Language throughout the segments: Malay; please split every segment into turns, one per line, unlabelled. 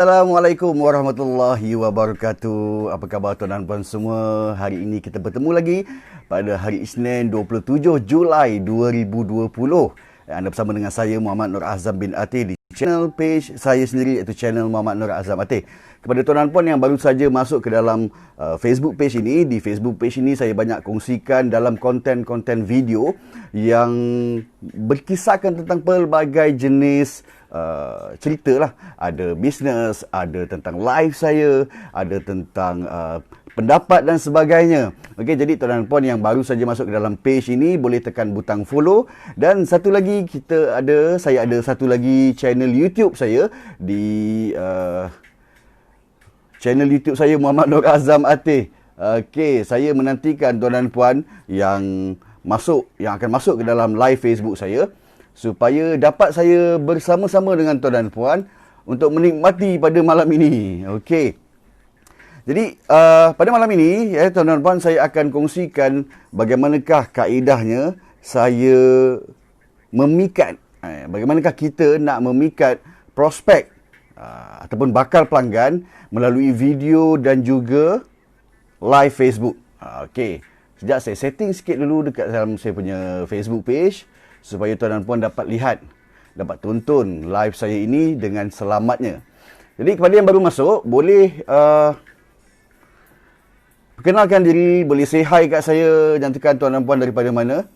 Assalamualaikum warahmatullahi wabarakatuh. Apa khabar tuan dan puan semua? Hari ini kita bertemu lagi pada hari Isnin 27 Julai 2020. Anda bersama dengan saya Muhammad Nur Azam bin Atih di channel page saya sendiri, iaitu channel Muhammad Nur Azam Atih. Kepada tuan dan puan yang baru saja masuk ke dalam Facebook page ini, di Facebook page ini saya banyak kongsikan dalam konten-konten video yang berkisahkan tentang pelbagai jenis cerita lah. Ada bisnes, ada tentang life saya, ada tentang pendapat dan sebagainya. Okey, jadi tuan dan puan yang baru saja masuk ke dalam page ini boleh tekan butang follow. Dan satu lagi saya ada satu lagi channel YouTube saya di channel YouTube saya Muhammad Nur Azam Atih. Okey, saya menantikan tuan dan puan yang akan masuk ke dalam live Facebook saya supaya dapat saya bersama-sama dengan tuan dan puan untuk menikmati pada malam ini. Okey. Jadi pada malam ini tuan dan puan, saya akan kongsikan bagaimanakah kaedahnya saya memikat, bagaimanakah kita nak memikat prospek ataupun bakal pelanggan melalui video dan juga live Facebook. Okey. Sekejap saya setting sikit dulu dekat dalam saya punya Facebook page supaya tuan dan puan dapat lihat, dapat tonton live saya ini dengan selamatnya. Jadi kepada yang baru masuk, boleh perkenalkan diri, boleh say hi kat saya, jangankan tuan dan puan daripada mana,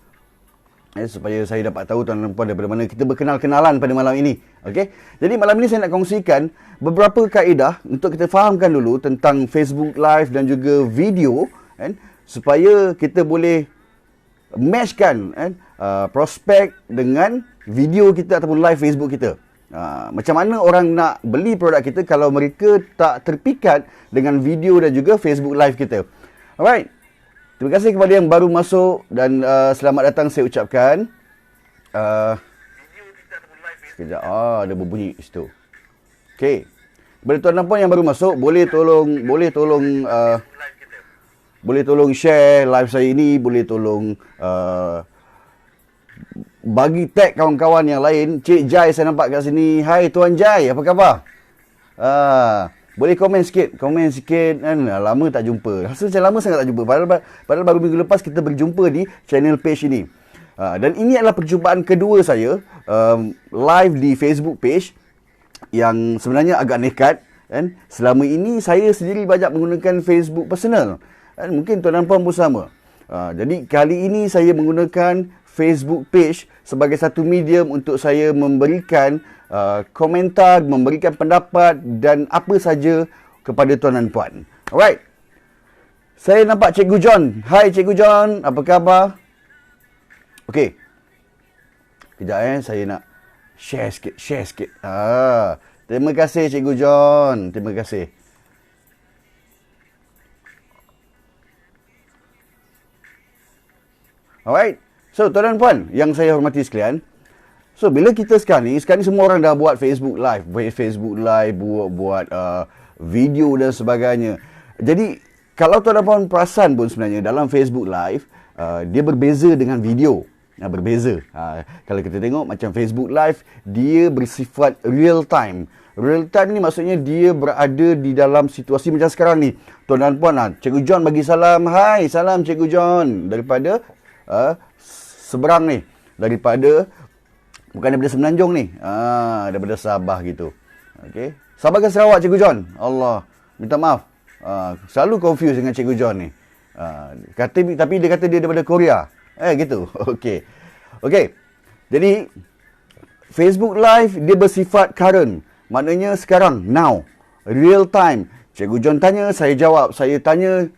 supaya saya dapat tahu tuan dan puan daripada mana. Kita berkenal-kenalan pada malam ini. Okey. Jadi malam ini saya nak kongsikan beberapa kaedah untuk kita fahamkan dulu tentang Facebook Live dan juga video, supaya kita boleh matchkan prospek dengan video kita ataupun live Facebook kita. Macam mana orang nak beli produk kita kalau mereka tak terpikat dengan video dan juga Facebook Live kita. Alright. Terima kasih kepada yang baru masuk dan selamat datang saya ucapkan. Sekejap. Ada berbunyi situ. Okey. Kepada tuan dan puan yang baru masuk, boleh tolong share live saya ini, boleh tolong bagi tag kawan-kawan yang lain. Cik Jai saya nampak kat sini. Hai Tuan Jai, apa khabar? Boleh komen sikit kan. Lama tak jumpa. Rasa macam lama sangat tak jumpa. Padahal baru minggu lepas kita berjumpa di channel page ini. Dan ini adalah perjumpaan kedua saya live di Facebook page yang sebenarnya agak nekat. Selama ini saya sendiri banyak menggunakan Facebook personal. Mungkin tuan dan puan pun sama. Jadi kali ini saya menggunakan Facebook page sebagai satu medium untuk saya memberikan komentar, memberikan pendapat dan apa saja kepada tuan dan puan. Alright. Saya nampak Cikgu John. Hai Cikgu John, apa khabar? Okey. Kejap saya nak share sikit. Terima kasih Cikgu John. Terima kasih. Alright. So, tuan dan puan yang saya hormati sekalian. So, bila kita sekarang ni semua orang dah buat Facebook Live. Buat video dan sebagainya. Jadi, kalau tuan dan puan perasan pun sebenarnya dalam Facebook Live, dia berbeza dengan video. Berbeza. Kalau kita tengok macam Facebook Live, dia bersifat real time. Real time ni maksudnya dia berada di dalam situasi macam sekarang ni. Tuan dan puan, Cikgu John bagi salam. Hai, salam Cikgu John. Daripada seberang ni, bukan daripada Semenanjung ni, daripada Sabah gitu. Okey, Sabah ke Sarawak Cikgu John? Allah, minta maaf, selalu confuse dengan Cikgu John ni. Tapi dia kata dia daripada Korea, gitu. Okey, jadi Facebook Live dia bersifat current, maknanya sekarang, now, real time. Cikgu John tanya, saya jawab, saya tanya,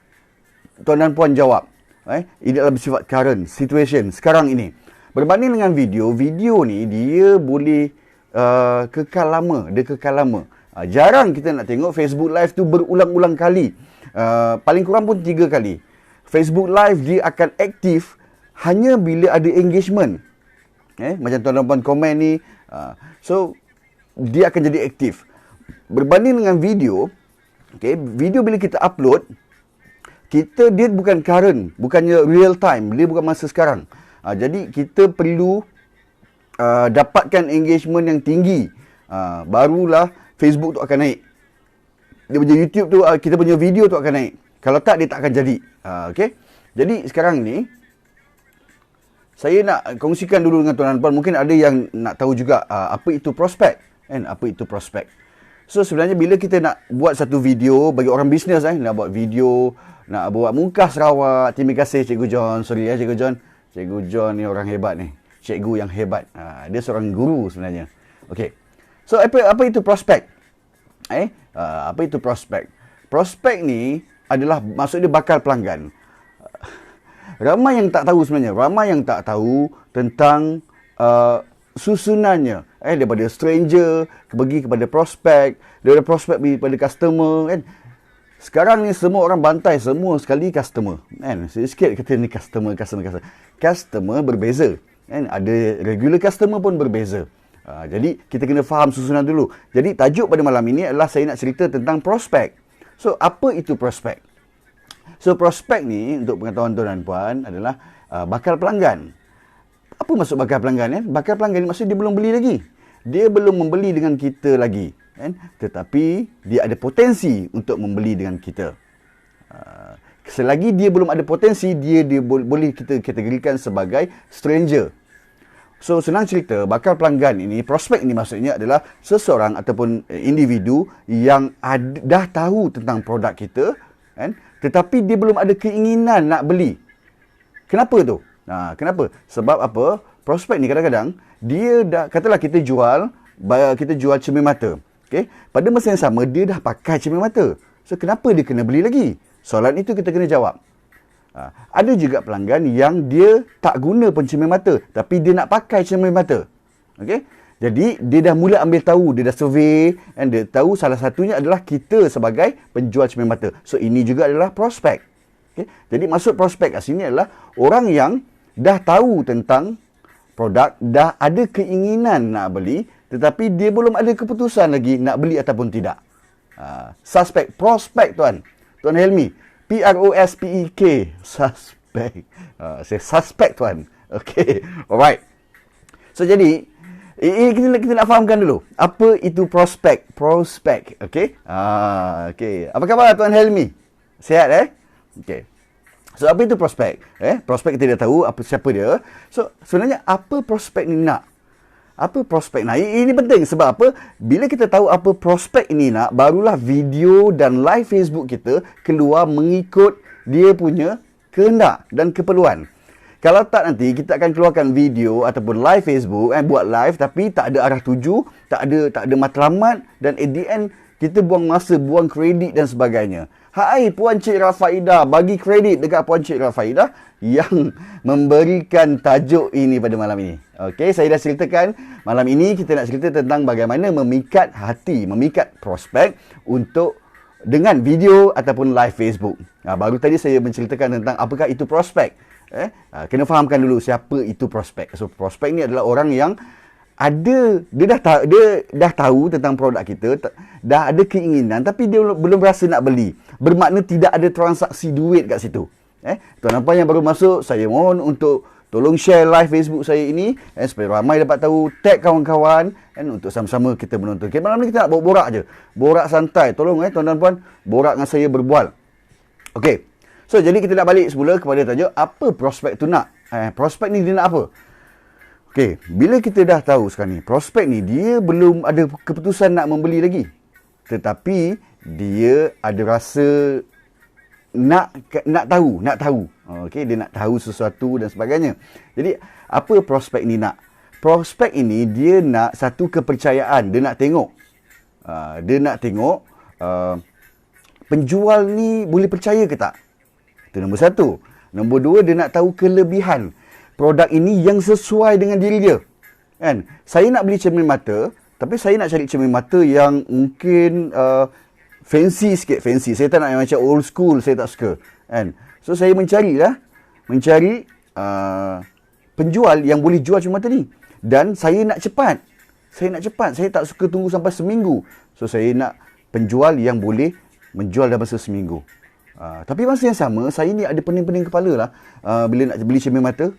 tuan dan puan jawab. Ini adalah bersifat current situation sekarang ini. Berbanding dengan video ni dia boleh kekal lama. Jarang kita nak tengok Facebook Live tu berulang-ulang kali. Paling kurang pun 3 kali. Facebook Live dia akan aktif hanya bila ada engagement. Macam tuan dan puan komen ni. So dia akan jadi aktif. Berbanding dengan video, video bila kita upload, dia bukan current, bukannya real time, dia bukan masa sekarang. Jadi kita perlu dapatkan engagement yang tinggi, barulah Facebook tu akan naik. dia punya YouTube tu, kita punya video tu akan naik. Kalau tak, dia tak akan jadi. Okey. Jadi sekarang ni saya nak kongsikan dulu dengan tuan dan puan. Mungkin ada yang nak tahu juga apa itu prospek, kan? Apa itu prospek? So sebenarnya bila kita nak buat satu video bagi orang bisnes, nak buat video, nak buat muka Sarawak. Terima kasih Cikgu John. Sorry Cikgu John. Cikgu John ni orang hebat ni. Cikgu yang hebat. Dia seorang guru sebenarnya. Okey. So apa itu prospek? Apa itu prospek? Prospek ni adalah maksud dia bakal pelanggan. Ramai yang tak tahu sebenarnya. Ramai yang tak tahu tentang susunannya. Daripada stranger pergi kepada prospek, daripada prospek pergi kepada customer, kan. Sekarang ni semua orang bantai semua sekali customer, kan. Sikit kata ni customer. Customer berbeza, kan. Ada regular customer pun berbeza. Jadi kita kena faham susunan dulu. Jadi tajuk pada malam ini adalah saya nak cerita tentang prospek. So apa itu prospek? So prospek ni untuk pengetahuan tuan dan puan adalah bakal pelanggan. Apa maksud bakal pelanggan, kan? Bakal pelanggan ni maksud dia belum beli lagi. Dia belum membeli dengan kita lagi, kan? Tetapi dia ada potensi untuk membeli dengan kita. Selagi dia belum ada potensi, dia boleh kita kategorikan sebagai stranger. So senang cerita, bakal pelanggan ini, prospek ini maksudnya adalah seseorang ataupun individu yang dah tahu tentang produk kita, kan? Tetapi dia belum ada keinginan nak beli. Kenapa tu? Kenapa? Sebab apa? Prospek ni kadang-kadang dia dah, katalah kita jual cermin mata. Okay? Pada masa yang sama dia dah pakai cermin mata. So kenapa dia kena beli lagi? Soalan itu kita kena jawab. Ada juga pelanggan yang dia tak guna pun cermin mata, tapi dia nak pakai cermin mata. Okey? Jadi dia dah mula ambil tahu, dia dah survey, dan dia tahu salah satunya adalah kita sebagai penjual cermin mata. So ini juga adalah prospek. Okay? Jadi maksud prospek kat sini adalah orang yang dah tahu tentang produk, dah ada keinginan nak beli, tetapi dia belum ada keputusan lagi nak beli ataupun tidak. Suspek, prospek tuan Helmi. P-R-O-S-P-E-K. Suspek. Saya suspek tuan. Okay. Alright. So jadi, kita nak fahamkan dulu. Apa itu prospek? Prospek. Okay. Okay. Apa khabar tuan Helmi? Sihat Okay. So apa itu prospek? Prospek kita dah tahu siapa dia. So sebenarnya apa prospek ni nak? Apa prospek nak? Ini penting sebab apa? Bila kita tahu apa prospek ini nak, barulah video dan live Facebook kita keluar mengikut dia punya kehendak dan keperluan. Kalau tak, nanti kita akan keluarkan video ataupun live Facebook, buat live tapi tak ada arah tuju, tak ada matlamat, dan at the end kita buang masa, buang kredit dan sebagainya. Hai Puan Cik Rafaidah, bagi kredit dekat Puan Cik Rafaidah yang memberikan tajuk ini pada malam ini. Okey, saya dah ceritakan malam ini kita nak cerita tentang bagaimana memikat hati, memikat prospek untuk dengan video ataupun live Facebook. Baru tadi saya menceritakan tentang apakah itu prospek. Kena fahamkan dulu siapa itu prospek. So prospek ni adalah orang yang dia dah tahu tentang produk kita, dah ada keinginan tapi dia belum rasa nak beli. Bermakna tidak ada transaksi duit kat situ. Tuan apa yang baru masuk, saya mohon untuk tolong share live Facebook saya ini supaya ramai dapat tahu, tag kawan-kawan untuk sama-sama kita menonton. Okay, malam ni kita nak borak je. Borak santai. Tolong tuan dan puan, borak dengan saya berbual. Okey. So jadi kita nak balik semula kepada tajuk apa prospek tu nak. Prospek ni dia nak apa? Okey, bila kita dah tahu sekarang ni, prospek ni dia belum ada keputusan nak membeli lagi. Tetapi dia ada rasa nak tahu. Okey, dia nak tahu sesuatu dan sebagainya. Jadi, apa prospek ni nak? Prospek ini dia nak satu kepercayaan, dia nak tengok. Penjual ni boleh percaya ke tak? Itu nombor satu. Nombor dua, dia nak tahu kelebihan produk ini yang sesuai dengan diri dia. Kan? Saya nak beli cermin mata, tapi saya nak cari cermin mata yang mungkin fancy sikit. Fancy. Saya tak nak yang macam old school, saya tak suka. Kan? So saya mencari penjual yang boleh jual cermin mata ni. Dan saya nak cepat. Saya tak suka tunggu sampai seminggu. So saya nak penjual yang boleh menjual dalam masa seminggu. Tapi masa yang sama, saya ni ada pening-pening kepala lah bila nak beli cermin mata.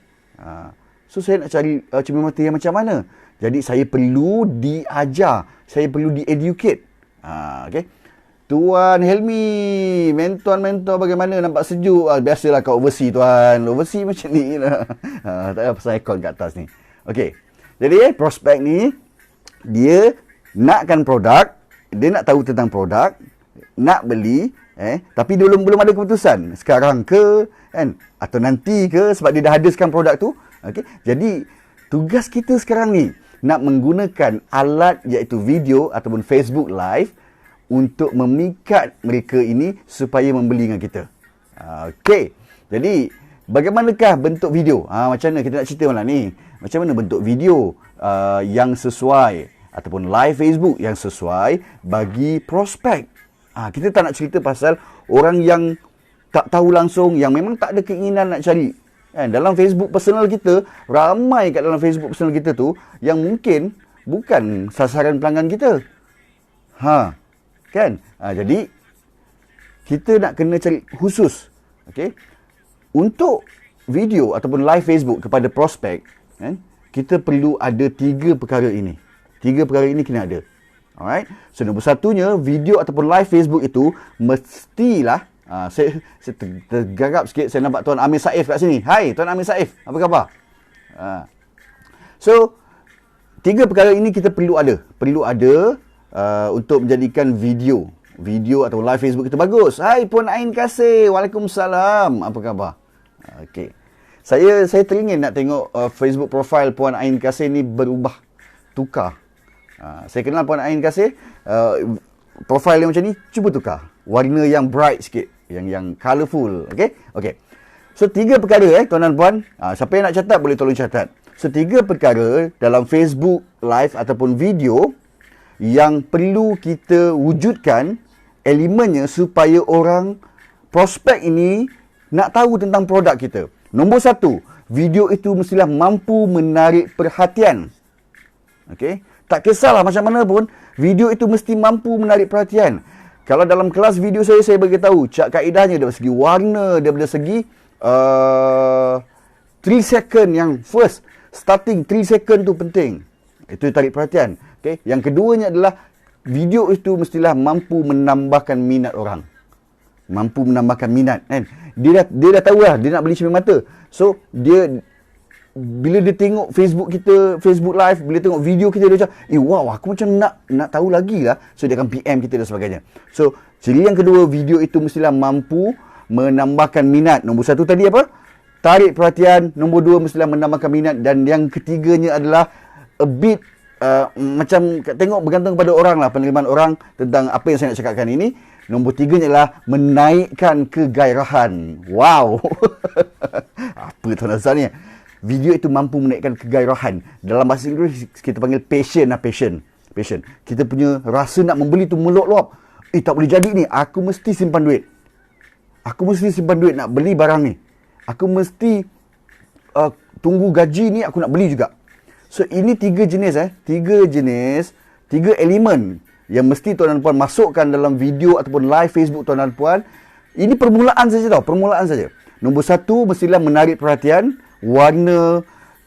So saya nak cari cermin mata yang macam mana. Jadi saya perlu diajar, saya perlu di-educate. Okay? Tuan Helmi, mentor bagaimana, nampak sejuk. Biasalah kat overseas tuan. Overseas macam ni lah. Tak ada pasal aircon kat atas ni. Okey. Jadi prospek ni, dia nakkan produk, dia nak tahu tentang produk, nak beli, tapi belum ada keputusan. Sekarang ke, kan? Atau nanti ke, sebab dia dah hadiskan produk tu. Okey. Jadi, tugas kita sekarang ni, nak menggunakan alat iaitu video ataupun Facebook Live untuk memikat mereka ini supaya membeli dengan kita. Okey. Jadi, bagaimanakah bentuk video? Macam mana kita nak cerita malam ni? Macam mana bentuk video yang sesuai ataupun live Facebook yang sesuai bagi prospek? Kita tak nak cerita pasal orang yang tak tahu langsung, yang memang tak ada keinginan nak cari. Dalam Facebook personal kita, ramai kat dalam Facebook personal kita tu yang mungkin bukan sasaran pelanggan kita. Kan? Jadi, kita nak kena cari khusus. Okay? Untuk video ataupun live Facebook kepada prospek, kan, kita perlu ada 3 perkara ini. 3 perkara ini kena ada. Alright? So, nombor satunya, video ataupun live Facebook itu mestilah, saya tergarap sikit, saya nampak Tuan Amir Saif kat sini. Hai, Tuan Amir Saif. Apa khabar? So, 3 perkara ini kita perlu ada. Perlu ada untuk menjadikan video atau live Facebook kita bagus. Hai Puan Ain Kasih. Waalaikumsalam. Apa khabar? Okey. Saya teringin nak tengok Facebook profile Puan Ain Kasih ni berubah, tukar. Saya kenal Puan Ain Kasih, profile dia macam ni, cuba tukar. Warna yang bright sikit, yang colourful. Okey. So 3 perkara tuan dan puan. Siapa yang nak catat boleh tolong catat. So 3 perkara dalam Facebook live ataupun video yang perlu kita wujudkan elemennya supaya orang prospek ini nak tahu tentang produk kita. Nombor 1, video itu mestilah mampu menarik perhatian. Okey? Tak kisahlah macam mana pun, video itu mesti mampu menarik perhatian. Kalau dalam kelas video saya bagi tahu kaedahnya daripada segi warna, daripada segi 3 second yang first, starting 3 second tu penting. Itu tarik perhatian. Okay? Yang keduanya adalah video itu mestilah mampu menambahkan minat orang. Mampu menambahkan minat. Kan? Dia dah tahu lah, dia nak beli cermin mata. So, bila dia tengok Facebook kita, Facebook Live, bila tengok video kita, dia macam, wow, aku macam nak tahu lagi lah. So, dia akan PM kita dan sebagainya. So, ciri yang kedua, video itu mestilah mampu menambahkan minat. Nombor 1 tadi apa? Tarik perhatian. Nombor 2 mestilah menambahkan minat. Dan yang ketiganya adalah a bit macam tengok bergantung kepada orang lah, penerimaan orang tentang apa yang saya nak cakapkan ini. Nombor 3 adalah menaikkan kegairahan. Wow. Apa tuan Azhar ni? Video itu mampu menaikkan kegairahan. Dalam bahasa Inggeris kita panggil passion. Kita punya rasa nak membeli tu melop-lop. Tak boleh jadi ni. Aku mesti simpan duit. Nak beli barang ni. Aku mesti tunggu gaji ni, aku nak beli juga. So, ini 3 jenis 3 elemen yang mesti tuan dan puan masukkan dalam video ataupun live Facebook tuan dan puan. Ini permulaan saja permulaan saja. Nombor 1 mestilah menarik perhatian, warna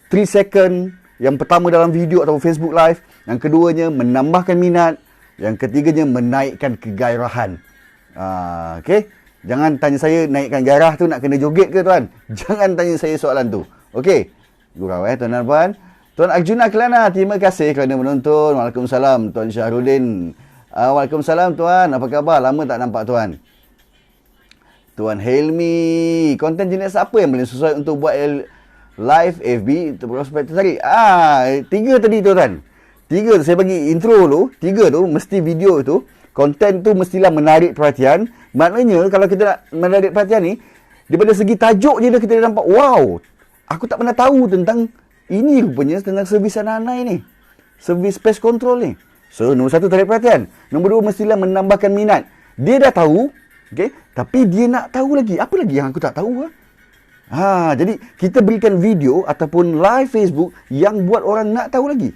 3 second yang pertama dalam video atau Facebook live. Yang keduanya menambahkan minat, yang ketiganya menaikkan kegairahan. Okey. Jangan tanya saya naikkan gairah tu nak kena joget ke tuan? Jangan tanya saya soalan tu. Okey. Gurau tuan dan puan. Tuan Arjuna Kelana, terima kasih kerana menonton. Waalaikumsalam. Tuan Syahrudin. Waalaikumsalam tuan. Apa khabar? Lama tak nampak tuan. Tuan Helmi. Konten jenis apa yang boleh sesuai untuk buat live FB untuk prospek tertarik? 3 tadi tuan. 3 saya bagi intro tu. 3 tu mesti video tu. Konten tu mestilah menarik perhatian. Maknanya kalau kita nak menarik perhatian ni, daripada segi tajuk je dah kita dah nampak, wow, aku tak pernah tahu tentang ini rupanya, tentang servis anak-anak ni. Servis pest control ni. So, nombor 1 tarik perhatian. Nombor 2 mestilah menambahkan minat. Dia dah tahu, okay, tapi dia nak tahu lagi. Apa lagi yang aku tak tahu? Jadi, kita berikan video ataupun live Facebook yang buat orang nak tahu lagi.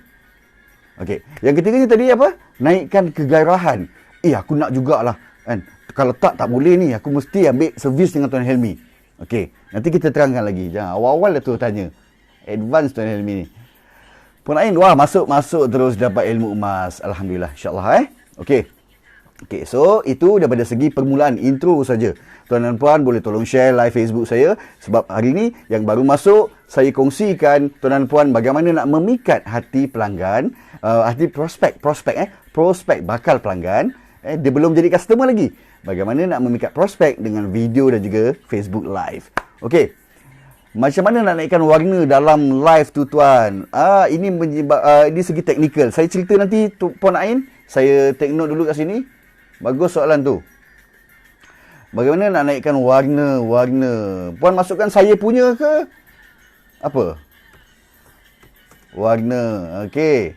Okay. Yang ketiganya tadi apa? Naikkan kegairahan. Aku nak jugalah. Kan? Kalau tak boleh ni. Aku mesti ambil servis dengan Tuan Helmi. Okay. Nanti kita terangkan lagi. Jangan awal-awal dah tu tanya. Advance Tuan Helmi ni. Puan Ain, wah, masuk terus dapat ilmu emas. Alhamdulillah, insyaAllah. Okey. Okay, so itu daripada segi permulaan intro saja. Tuan dan puan boleh tolong share live Facebook saya sebab hari ni yang baru masuk saya kongsikan tuan dan puan bagaimana nak memikat hati pelanggan, hati prospek bakal pelanggan. Dia belum jadi customer lagi. Bagaimana nak memikat prospek dengan video dan juga Facebook live. Okey. Macam mana nak naikkan warna dalam live tu tuan? Ini segi teknikal. Saya cerita nanti Puan Ain. Saya take note dulu kat sini. Bagus soalan tu. Bagaimana nak naikkan warna? Puan masukkan saya punya ke? Apa? Warna. Okey.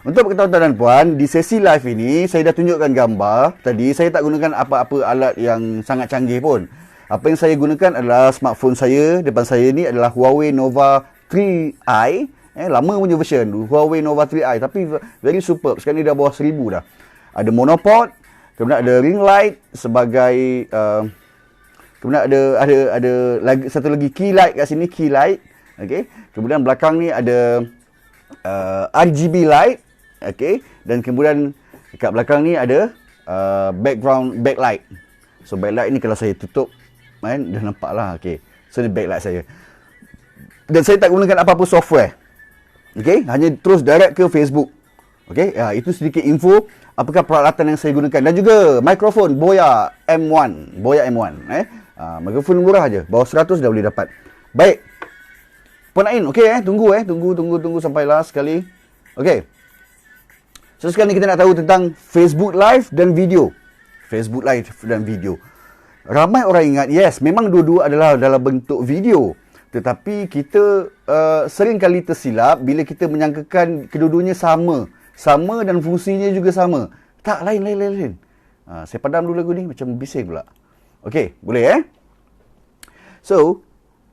Untuk pengetahuan tuan dan puan, di sesi live ini saya dah tunjukkan gambar. Tadi saya tak gunakan apa-apa alat yang sangat canggih pun. Apa yang saya gunakan adalah smartphone saya. Depan saya ni adalah Huawei Nova 3i. Lama punya version. Huawei Nova 3i. Tapi very superb. Sekarang ni dah bawah 1000 dah. Ada monopod. Kemudian ada ring light sebagai kemudian ada lagi satu lagi key light kat sini, key light. Okey. Kemudian belakang ni ada RGB light. Okey, dan kemudian kat belakang ni ada backlight. So backlight ni kalau saya tutup dah nampak lah. Okey. So ni backlight saya. Dan saya tak gunakan apa-apa software. Okey, hanya terus direct ke Facebook. Okey, itu sedikit info apakah peralatan yang saya gunakan dan juga mikrofon Boya M1, mikrofon murah aja, bawah 100 dah boleh dapat. Baik. Puan Ain, okey tunggu sampai last sekali. Okey. So sekarang ni kita nak tahu tentang Facebook Live dan video. Facebook Live dan video. Ramai orang ingat, yes, memang dua-dua adalah dalam bentuk video. Tetapi kita sering kali tersilap bila kita menyangkakan kedua-duanya sama. Sama dan fungsinya juga sama. Tak, lain. Saya padam dulu lagu ni, macam bising pula. Okey, boleh So,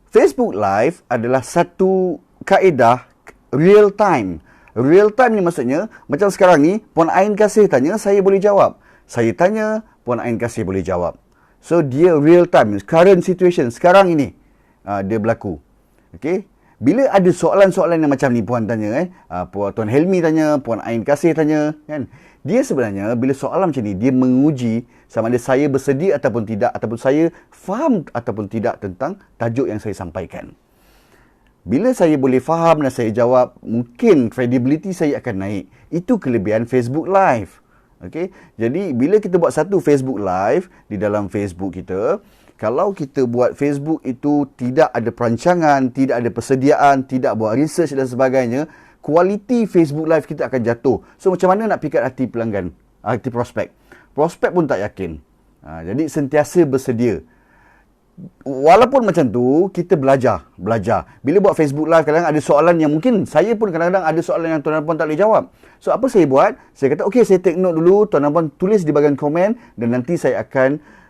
Facebook Live adalah satu kaedah real time. Real time ni maksudnya, macam sekarang ni, Puan Ain Kasih tanya, saya boleh jawab. Saya tanya, Puan Ain Kasih boleh jawab. So, dia real time. Current situation, sekarang ini, dia berlaku. Okey. Bila ada soalan-soalan yang macam ni Puan tanya, Tuan Helmi tanya, Puan Ain Kasih tanya, kan? Dia sebenarnya, bila soalan macam ni, dia menguji sama ada saya bersedia ataupun tidak, ataupun saya faham ataupun tidak tentang tajuk yang saya sampaikan. Bila saya boleh faham dan saya jawab, mungkin credibility saya akan naik. Itu kelebihan Facebook Live. Okay? Jadi, bila kita buat satu Facebook Live di dalam Facebook kita, kalau kita buat Facebook itu tidak ada perancangan, tidak ada persediaan, tidak buat research dan sebagainya, kualiti Facebook Live kita akan jatuh. So, macam mana nak pikat hati pelanggan, hati prospek? Prospek pun tak yakin. Jadi, sentiasa bersedia. Walaupun macam tu, kita belajar. Bila buat Facebook Live, kadang-kadang ada soalan yang mungkin saya pun kadang-kadang ada soalan yang tuan dan puan tak boleh jawab. So, apa saya buat? Saya kata, okey, saya take note dulu, tuan dan puan tulis di bahagian komen dan nanti saya akan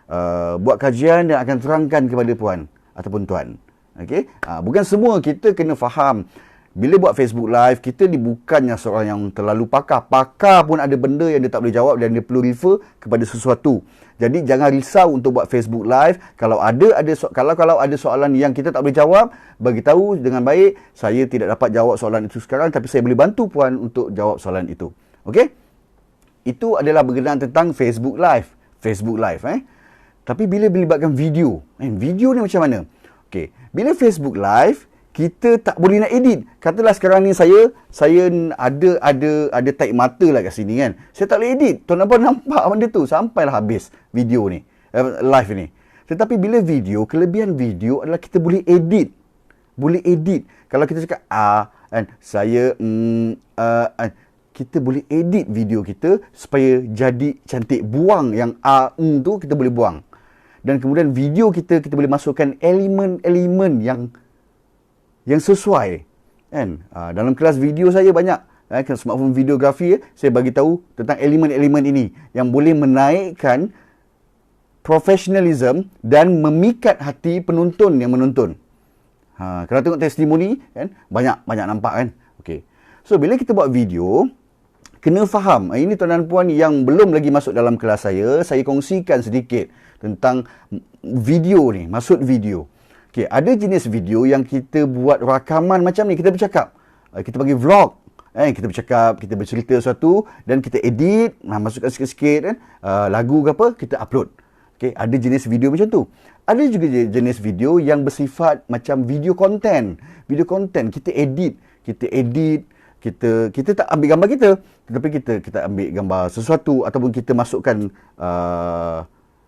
buat kajian dan akan terangkan kepada puan ataupun tuan. Okey? Bukan semua kita kena faham. Bila buat Facebook Live, kita ni bukannya seorang yang terlalu pakar. Pakar pun ada benda yang dia tak boleh jawab dan dia perlu refer kepada sesuatu. Jadi jangan risau untuk buat Facebook Live. Kalau ada soalan yang kita tak boleh jawab, bagi tahu dengan baik, saya tidak dapat jawab soalan itu sekarang tapi saya boleh bantu puan untuk jawab soalan itu. Okey? Itu adalah berkenaan tentang Facebook Live. Facebook Live Tapi bila melibatkan video, video ni macam mana? Okey, bila Facebook Live, kita tak boleh nak edit. Katalah sekarang ni saya ada taik mata lah kat sini kan. Saya tak boleh edit. Tuan nampak benda tu sampailah habis video ni, live ni. Tetapi bila video, kelebihan video adalah kita boleh edit. Boleh edit. Kalau kita cakap kita boleh edit video kita supaya jadi cantik. Buang yang tu kita boleh buang. Dan kemudian video kita boleh masukkan elemen-elemen yang sesuai. Kan? Dalam kelas video saya banyak. Smartphone videografi, saya bagi tahu tentang elemen-elemen ini yang boleh menaikkan professionalism dan memikat hati penonton yang menonton. Kalau tengok testimoni, kan, banyak nampak kan. Okay. So, bila kita buat video, kena faham. Ini tuan dan puan yang belum lagi masuk dalam kelas saya kongsikan sedikit tentang video ni, maksud video. Okay, ada jenis video yang kita buat rakaman macam ni, kita bercakap. Kita bagi vlog. Kita bercakap, kita bercerita sesuatu dan kita edit, masukkan sikit-sikit kan, lagu ke apa, kita upload. Okay, ada jenis video macam tu. Ada juga jenis video yang bersifat macam video content. Video content kita edit, kita tak ambil gambar kita, tetapi kita ambil gambar sesuatu ataupun kita masukkan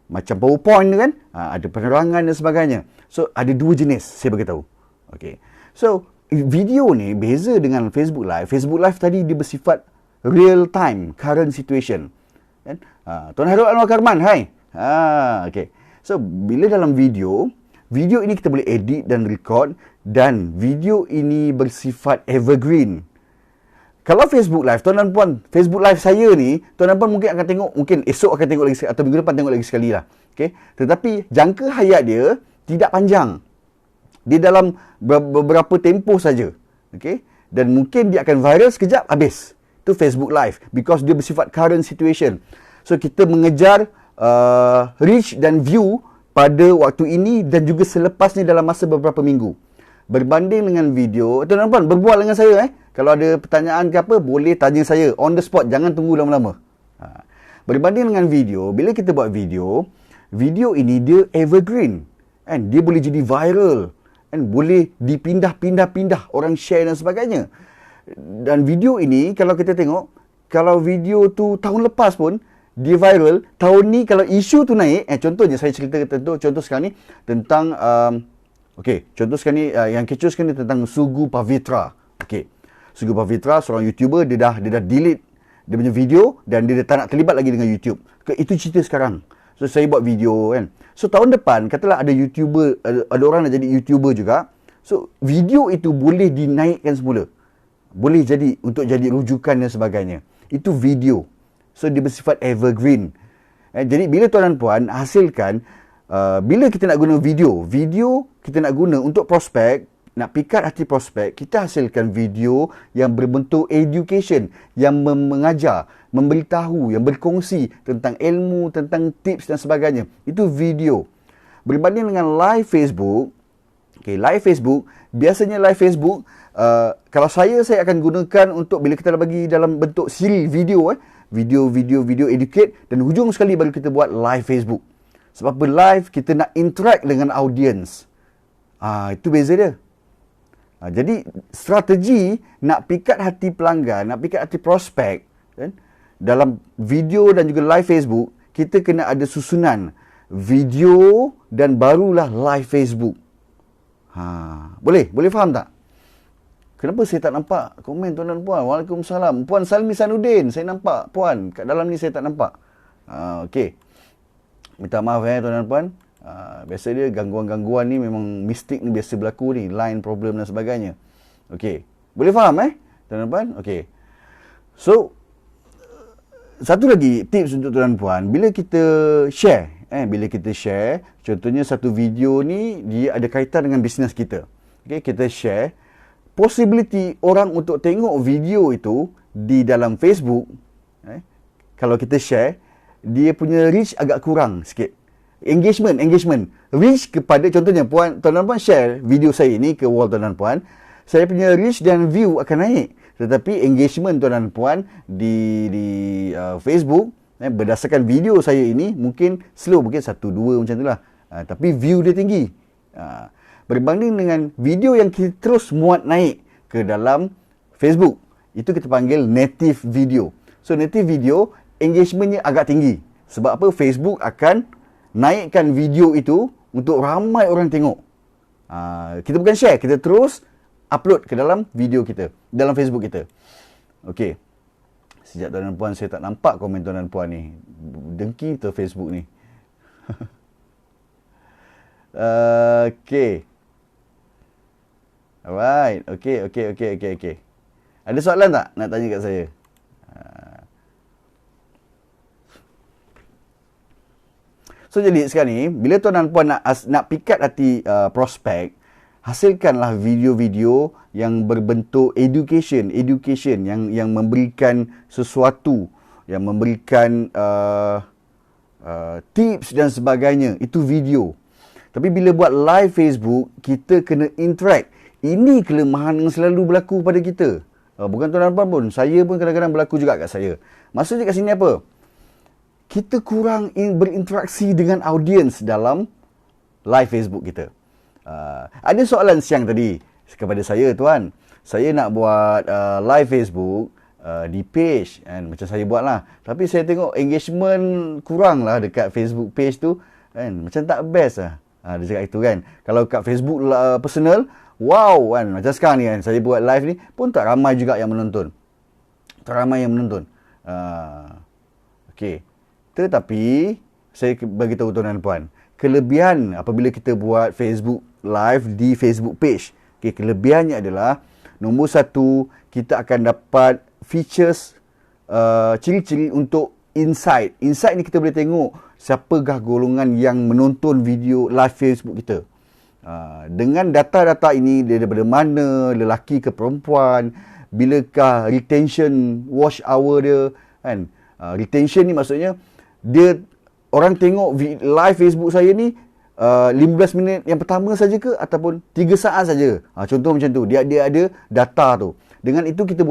macam PowerPoint kan, ada penerangan dan sebagainya. So ada dua jenis saya beritahu. Okay. So video ni beza dengan Facebook Live. Facebook Live tadi dia bersifat real time, current situation. Kan? Tuan Hairul Anwar Karman, hai. Okay. So bila dalam video ini kita boleh edit dan record, dan video ini bersifat evergreen. Kalau Facebook Live, tuan dan puan, Facebook Live saya ni, tuan dan puan mungkin akan tengok, mungkin esok akan tengok lagi sekali, atau minggu depan tengok lagi sekali lah. Okay? Tetapi jangka hayat dia tidak panjang. Dia dalam beberapa tempoh saja. Okay? Dan mungkin dia akan viral sekejap, habis. Itu Facebook Live. Because dia bersifat current situation. So, kita mengejar reach dan view pada waktu ini dan juga selepasnya dalam masa beberapa minggu. Berbanding dengan video, tuan-tuan berbual dengan saya. Kalau ada pertanyaan ke apa, boleh tanya saya. On the spot, jangan tunggu lama-lama. Berbanding dengan video, bila kita buat video ini dia evergreen. And dia boleh jadi viral. And boleh dipindah-pindah-pindah, orang share dan sebagainya. Dan video ini, kalau kita tengok, kalau video tu tahun lepas pun, dia viral. Tahun ni, kalau isu tu naik, contohnya saya cerita contoh sekarang ni, tentang, contoh sekarang ni, yang kecoh sekarang ni tentang Sugu Pavitra. Sugu Pavitra, seorang YouTuber, dia dah delete dia punya video, dan dia dah tak nak terlibat lagi dengan YouTube. Itu cerita sekarang. So, saya buat video kan. So, tahun depan, katalah ada YouTuber, ada orang nak jadi YouTuber juga. So, video itu boleh dinaikkan semula. Boleh jadi, untuk jadi rujukan dan sebagainya. Itu video. So, dia bersifat evergreen. Jadi, bila tuan dan puan hasilkan, bila kita nak guna video kita nak guna untuk prospek, nak pikat hati prospek, kita hasilkan video yang berbentuk education, yang mengajar, memberitahu, yang berkongsi tentang ilmu, tentang tips dan sebagainya. Itu video. Berbanding dengan live Facebook, live Facebook, biasanya live Facebook, kalau saya akan gunakan untuk bila kita bagi dalam bentuk siri video, video educate, dan hujung sekali baru kita buat live Facebook. Sebab live, kita nak interact dengan audience. Itu beza dia. Jadi, strategi nak pikat hati pelanggan, nak pikat hati prospek, kan? Dalam video dan juga live Facebook, kita kena ada susunan video dan barulah live Facebook. Boleh faham tak? Kenapa saya tak nampak komen tuan dan puan? Waalaikumsalam. Puan Salmi Sanudin, saya nampak. Puan, kat dalam ni saya tak nampak. Okey. Minta maaf tuan dan puan. Biasa dia gangguan-gangguan ni memang mistik ni biasa berlaku ni, line problem dan sebagainya. Okey. Boleh faham tuan dan puan? Okey. So satu lagi tips untuk tuan dan puan, bila kita share, contohnya satu video ni dia ada kaitan dengan bisnes kita. Okey, kita share, possibility orang untuk tengok video itu di dalam Facebook, kalau kita share, dia punya reach agak kurang sikit. Engagement. Reach kepada, contohnya, tuan dan puan share video saya ni ke wall tuan dan puan, saya punya reach dan view akan naik. Tetapi engagement tuan dan puan di Facebook, berdasarkan video saya ini, mungkin slow, mungkin 1-2 macam itulah. Tapi view dia tinggi. Berbanding dengan video yang kita terus muat naik ke dalam Facebook, itu kita panggil native video. So, native video, engagementnya agak tinggi. Sebab apa? Facebook akan naikkan video itu untuk ramai orang tengok. Kita bukan share, kita terus upload ke dalam video kita, dalam Facebook kita. Okey. Sejak tuan dan puan saya tak nampak komen tuan dan puan ni. Dengki tu Facebook ni. Okey. Alright. Okey. Ada soalan tak nak tanya kat saya? So, jadi sekarang ni, bila tuan dan puan nak pikat hati prospek, hasilkanlah video-video yang berbentuk education yang memberikan sesuatu, yang memberikan tips dan sebagainya. Itu video. Tapi bila buat live Facebook, kita kena interact. Ini kelemahan yang selalu berlaku pada kita. Bukan tuan dan puan pun, saya pun kadang-kadang berlaku juga kat saya. Maksudnya kat sini apa? Kita kurang berinteraksi dengan audiens dalam live Facebook kita. Ada soalan siang tadi kepada saya, tuan. Saya nak buat live Facebook di page kan, macam saya buat lah. Tapi saya tengok engagement kurang lah dekat Facebook page tu kan, macam tak best lah. Dia cakap itu kan. Kalau kat Facebook personal, wow kan, macam sekarang ni kan, saya buat live ni pun tak ramai juga yang menonton. Tak ramai yang menonton. Okey. Tetapi saya bagi tahu tuan dan puan, kelebihan apabila kita buat Facebook live di Facebook page. Okey, kelebihannya adalah nombor satu, kita akan dapat features, ciri-ciri untuk insight. Insight ni kita boleh tengok siapakah golongan yang menonton video live Facebook kita. Dengan data-data ini, dia daripada mana, lelaki ke perempuan, bilakah retention watch hour dia kan. Retention ni maksudnya dia orang tengok live Facebook saya ni 15 minit yang pertama saja ke ataupun 3 saat saja. Contoh macam tu. Dia ada data tu. Dengan itu kita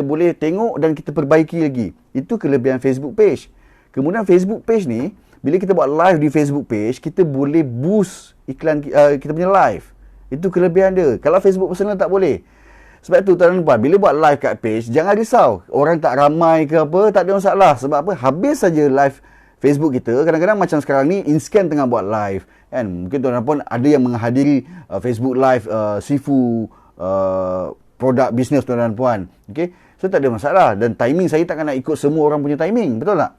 boleh tengok dan kita perbaiki lagi. Itu kelebihan Facebook page. Kemudian Facebook page ni, bila kita buat live di Facebook page, kita boleh boost iklan kita punya live. Itu kelebihan dia. Kalau Facebook personal tak boleh. Sebab tu tuan dan puan, bila buat live kat page, jangan risau. Orang tak ramai ke apa, tak ada masalah. Sebab apa? Habis saja live Facebook kita. Kadang-kadang macam sekarang ni, Inscan tengah buat live. Kan? Mungkin tuan dan puan ada yang menghadiri Facebook live Sifu produk bisnes tuan dan puan. Okay? So tak ada masalah. Dan timing saya takkan nak ikut semua orang punya timing. Betul tak?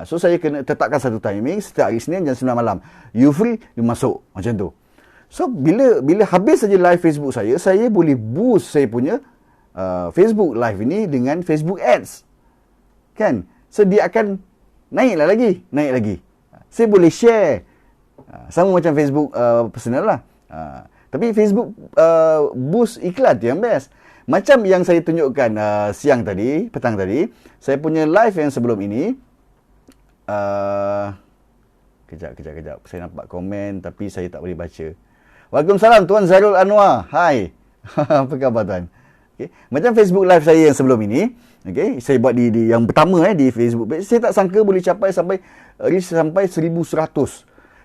So saya kena tetapkan satu timing. Setiap hari Senin jam 9 malam. You free, you masuk. Macam tu. So bila habis saja live Facebook saya boleh boost saya punya Facebook live ini dengan Facebook Ads. Kan? So dia akan naik lagi. Saya boleh share. Sama macam Facebook personal lah. Tapi Facebook boost iklan tu yang best. Macam yang saya tunjukkan petang tadi, saya punya live yang sebelum ini. Kejap. Saya nampak komen tapi saya tak boleh baca. Waalaikumsalam Tuan Zarul Anwar. Hai. Apa khabar tuan? Okay. Macam Facebook live saya yang sebelum ini, okay, saya buat di yang pertama di Facebook page. Saya tak sangka boleh capai sampai 1,100.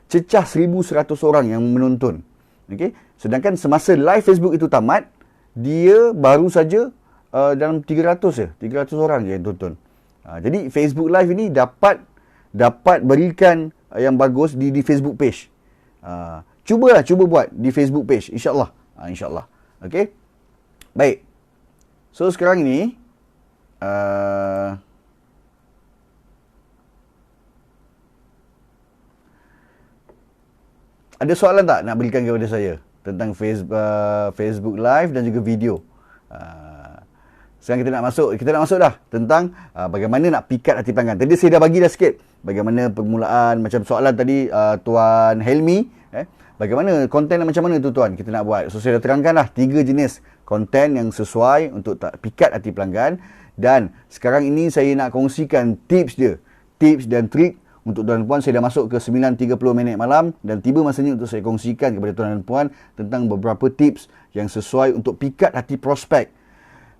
Cecah 1,100 orang yang menonton. Okay. Sedangkan semasa live Facebook itu tamat, dia baru saja dalam 300 orang je yang tonton. Jadi Facebook live ini dapat berikan yang bagus di Facebook page. Cuba buat di Facebook page, insya-Allah. Insya-Allah. Okey. Baik. So sekarang ini ada soalan tak nak berikan kepada saya tentang Facebook live dan juga video? Sekarang kita nak masuk dah tentang bagaimana nak pikat hati pelanggan. Tadi saya dah bagi dah sikit bagaimana permulaan, macam soalan tadi Tuan Helmi, bagaimana konten macam mana tu tuan kita nak buat. So saya dah terangkanlah 3 jenis konten yang sesuai untuk pikat hati pelanggan. Dan sekarang ini saya nak kongsikan tips dan trik untuk tuan dan puan. Saya dah masuk ke 9.30 minit malam dan tiba masanya untuk saya kongsikan kepada tuan dan puan tentang beberapa tips yang sesuai untuk pikat hati prospek.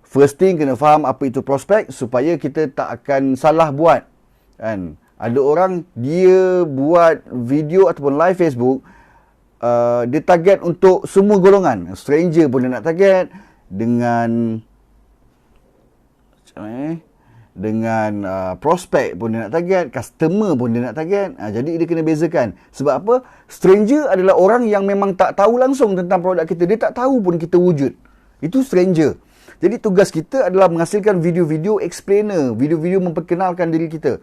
First thing, kena faham apa itu prospek supaya kita tak akan salah buat. Kan? Ada orang dia buat video ataupun live Facebook, dia target untuk semua golongan. Stranger pun dia nak target, dengan prospek pun dia nak target, customer pun dia nak target. Jadi dia kena bezakan. Sebab apa? Stranger adalah orang yang memang tak tahu langsung tentang produk kita. Dia tak tahu pun kita wujud. Itu stranger. Jadi tugas kita adalah menghasilkan video-video explainer, video-video memperkenalkan diri kita.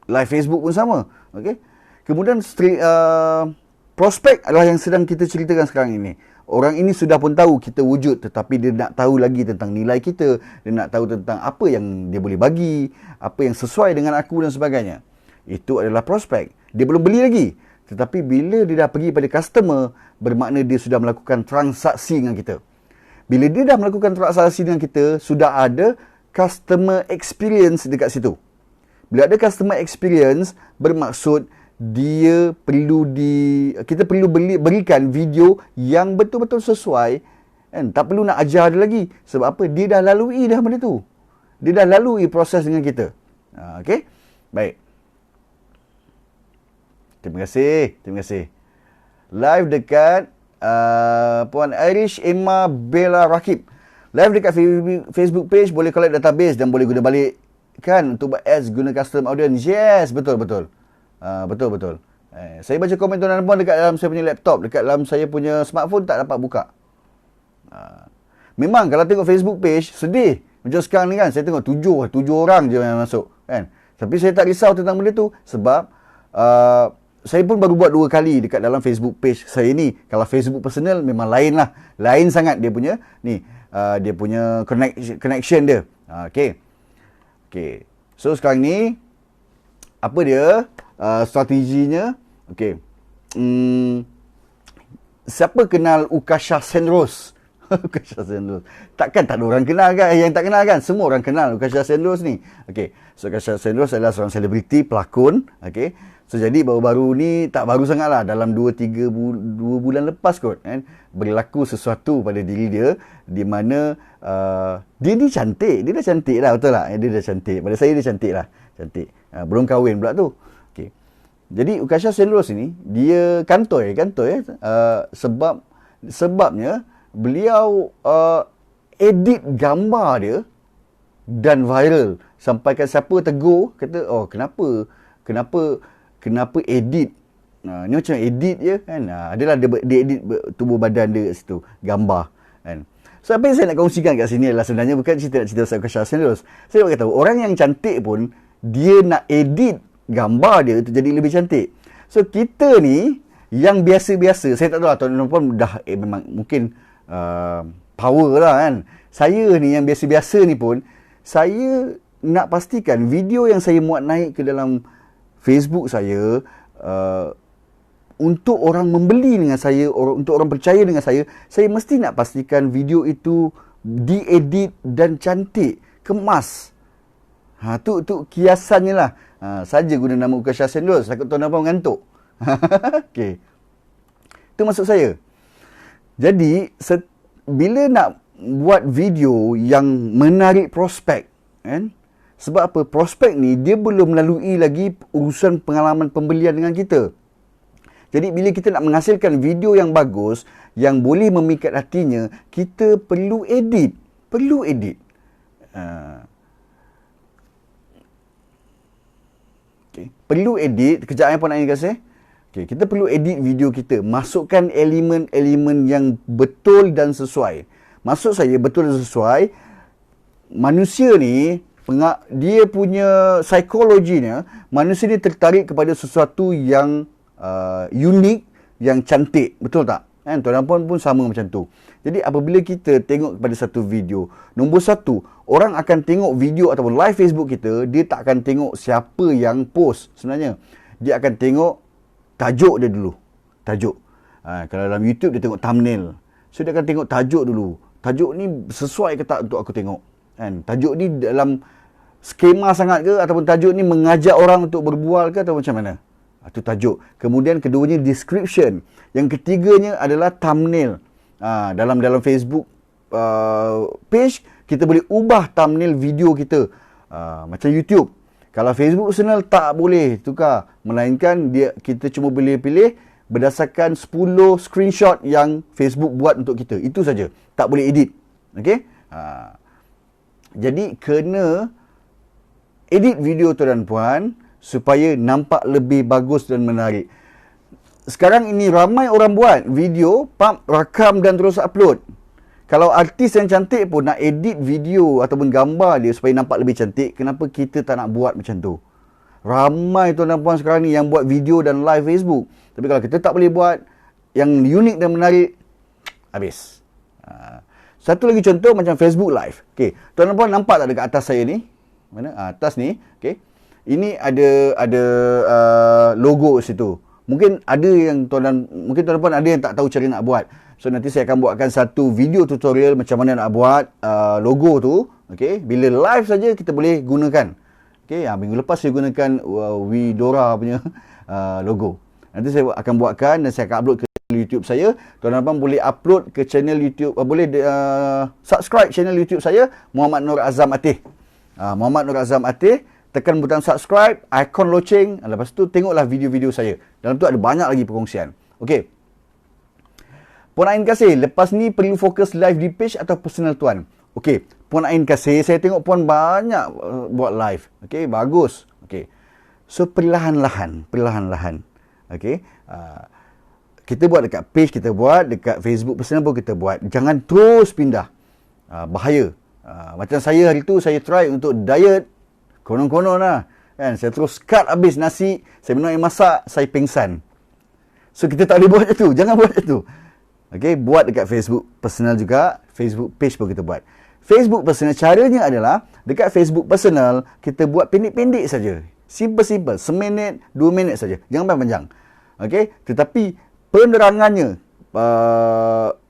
Live Facebook pun sama. Okay? Kemudian prospek adalah yang sedang kita ceritakan sekarang ini. Orang ini sudah pun tahu kita wujud, tetapi dia nak tahu lagi tentang nilai kita. Dia nak tahu tentang apa yang dia boleh bagi, apa yang sesuai dengan aku dan sebagainya. Itu adalah prospek. Dia belum beli lagi. Tetapi bila dia dah pergi pada customer, bermakna dia sudah melakukan transaksi dengan kita. Bila dia dah melakukan transaksi dengan kita, sudah ada customer experience dekat situ. Bila ada customer experience, bermaksud kita perlu berikan video yang betul-betul sesuai Kan? Tak perlu nak ajar dia lagi. Sebab apa? Dia dah lalui dah benda tu. Dia dah lalui proses dengan kita. Okey? Baik. Terima kasih. Terima kasih. Live dekat Puan Irish Emma Bella Rakib. Live dekat Facebook page, boleh collect database dan boleh guna balik kan untuk buat ads guna custom audience. Yes, betul. Betul. Saya baca komen tuan dan puan dekat dalam saya punya laptop, dekat dalam saya punya smartphone tak dapat buka. Memang kalau tengok Facebook page sedih. Macam sekarang ni kan, saya tengok 7 orang je yang masuk kan. Tapi saya tak risau tentang benda tu sebab saya pun baru buat 2 kali dekat dalam Facebook page saya ni. Kalau Facebook personal memang lain lah. Lain sangat dia punya ni, dia punya connection dia. Okey. So sekarang ni apa dia strateginya? Okey. Siapa kenal Ukasha Senrose? Ukasha Senrose. Takkan tak ada orang kenal kan? Yang tak kenal kan? Semua orang kenal Ukasha Senrose ni. Okey. So Ukasha Senrose adalah seorang selebriti, pelakon. Okey. So jadi baru-baru ni, tak baru sangat lah, dalam 2 bulan lepas kot kan, berlaku sesuatu pada diri dia di mana dia ni cantik. Dia dah cantik lah, betul tak? Dia dah cantik. Pada saya dia cantik lah. Cantik. Belum kahwin pula tu. Okay. Jadi Ukasha Senrose ni, dia kantoi. Sebabnya beliau edit gambar dia dan viral. Sampaikan siapa tegur, kata, oh kenapa edit? Ni macam edit je kan. Adalah dia edit tubuh badan dia kat situ, gambar kan. So apa yang saya nak kongsikan kat sini adalah sebenarnya bukan cerita pasal Ukasha Senrose. Saya nak kata orang yang cantik pun dia nak edit gambar dia untuk jadi lebih cantik. So kita ni yang biasa-biasa, saya tak tahu lah tuan-tuan pun dah memang mungkin power lah kan. Saya ni yang biasa-biasa ni pun, saya nak pastikan video yang saya muat naik ke dalam Facebook saya, untuk orang membeli dengan saya, untuk orang percaya dengan saya mesti nak pastikan video itu diedit dan cantik, kemas. Tu kiasannya lah. Saja guna nama Ukasha Senrose, takut tuan apa mengantuk. Okey. Itu maksud saya. Jadi bila nak buat video yang menarik prospek kan? Sebab apa? Prospek ni dia belum melalui lagi urusan pengalaman pembelian dengan kita. Jadi bila kita nak menghasilkan video yang bagus, yang boleh memikat hatinya, kita perlu edit. Okay. Perlu edit. Kejap apa nak kasih? Okay. Kita perlu edit video kita. Masukkan elemen-elemen yang betul dan sesuai. Maksud saya betul dan sesuai, manusia ni, dia punya psikologinya, manusia ni tertarik kepada sesuatu yang unik, yang cantik. Betul tak? Kan? Tuan dan puan pun sama macam tu. Jadi apabila kita tengok kepada satu video, nombor satu, orang akan tengok video ataupun live Facebook kita, dia tak akan tengok siapa yang post sebenarnya. Dia akan tengok tajuk dia dulu. Tajuk. Kalau dalam YouTube dia tengok thumbnail. So dia akan tengok tajuk dulu. Tajuk ni sesuai ke tak untuk aku tengok? Kan? Tajuk ni dalam skema sangat ke, ataupun tajuk ni mengajak orang untuk berbual ke, atau macam mana? Itu tajuk. Kemudian keduanya description. Yang ketiganya adalah thumbnail. Dalam Facebook page, kita boleh ubah thumbnail video kita. Macam YouTube. Kalau Facebook personal tak boleh tukar. Melainkan kita cuma boleh pilih berdasarkan 10 screenshot yang Facebook buat untuk kita. Itu saja. Tak boleh edit. Okey? Jadi kena edit video tuan dan puan supaya nampak lebih bagus dan menarik. Sekarang ini ramai orang buat video, rakam dan terus upload. Kalau artis yang cantik pun nak edit video ataupun gambar dia supaya nampak lebih cantik, kenapa kita tak nak buat macam tu? Ramai tuan dan puan sekarang ni yang buat video dan live Facebook. Tapi kalau kita tak boleh buat yang unik dan menarik, habis. Satu lagi contoh macam Facebook Live. Okey, tuan dan puan nampak tak dekat atas saya ni? Mana? Atas ni, okey. Ini ada logo situ. Mungkin ada yang mungkin tuan dan puan ada yang tak tahu cara nak buat. So nanti saya akan buatkan satu video tutorial macam mana nak buat logo tu. Okey, bila live saja kita boleh gunakan. Okey, minggu lepas saya gunakan Widora punya logo. Nanti saya akan buatkan dan saya akan upload ke YouTube saya. Tuan-tuan puan boleh upload ke channel YouTube, boleh subscribe channel YouTube saya, Muhammad Nur Azam Atih. Muhammad Nur Azam Atih, tekan butang subscribe, ikon loceng, lepas tu tengoklah video-video saya. Dalam tu ada banyak lagi perkongsian. Okey. Puan Ain kasih, lepas ni perlu fokus live di page atau personal tuan? Okey, Puan Ain kasih, saya tengok puan banyak buat live. Okey, bagus. Okey. So perlahan-lahan. Okey. Kita buat dekat page, kita buat dekat Facebook personal pun kita buat. Jangan terus pindah. Bahaya. Macam saya hari tu, saya try untuk diet. Konon-konon lah. Kan? Saya terus cut habis nasi. Saya minum air masak. Saya pingsan. So, kita tak boleh buat macam tu. Jangan buat macam tu. Okay, buat dekat Facebook personal juga. Facebook page pun kita buat. Facebook personal, caranya adalah, dekat Facebook personal, kita buat pendek-pendek saja. Simple-simple. Seminit, 2 minit saja. Jangan panjang-panjang. Okay? Tetapi, penerangannya,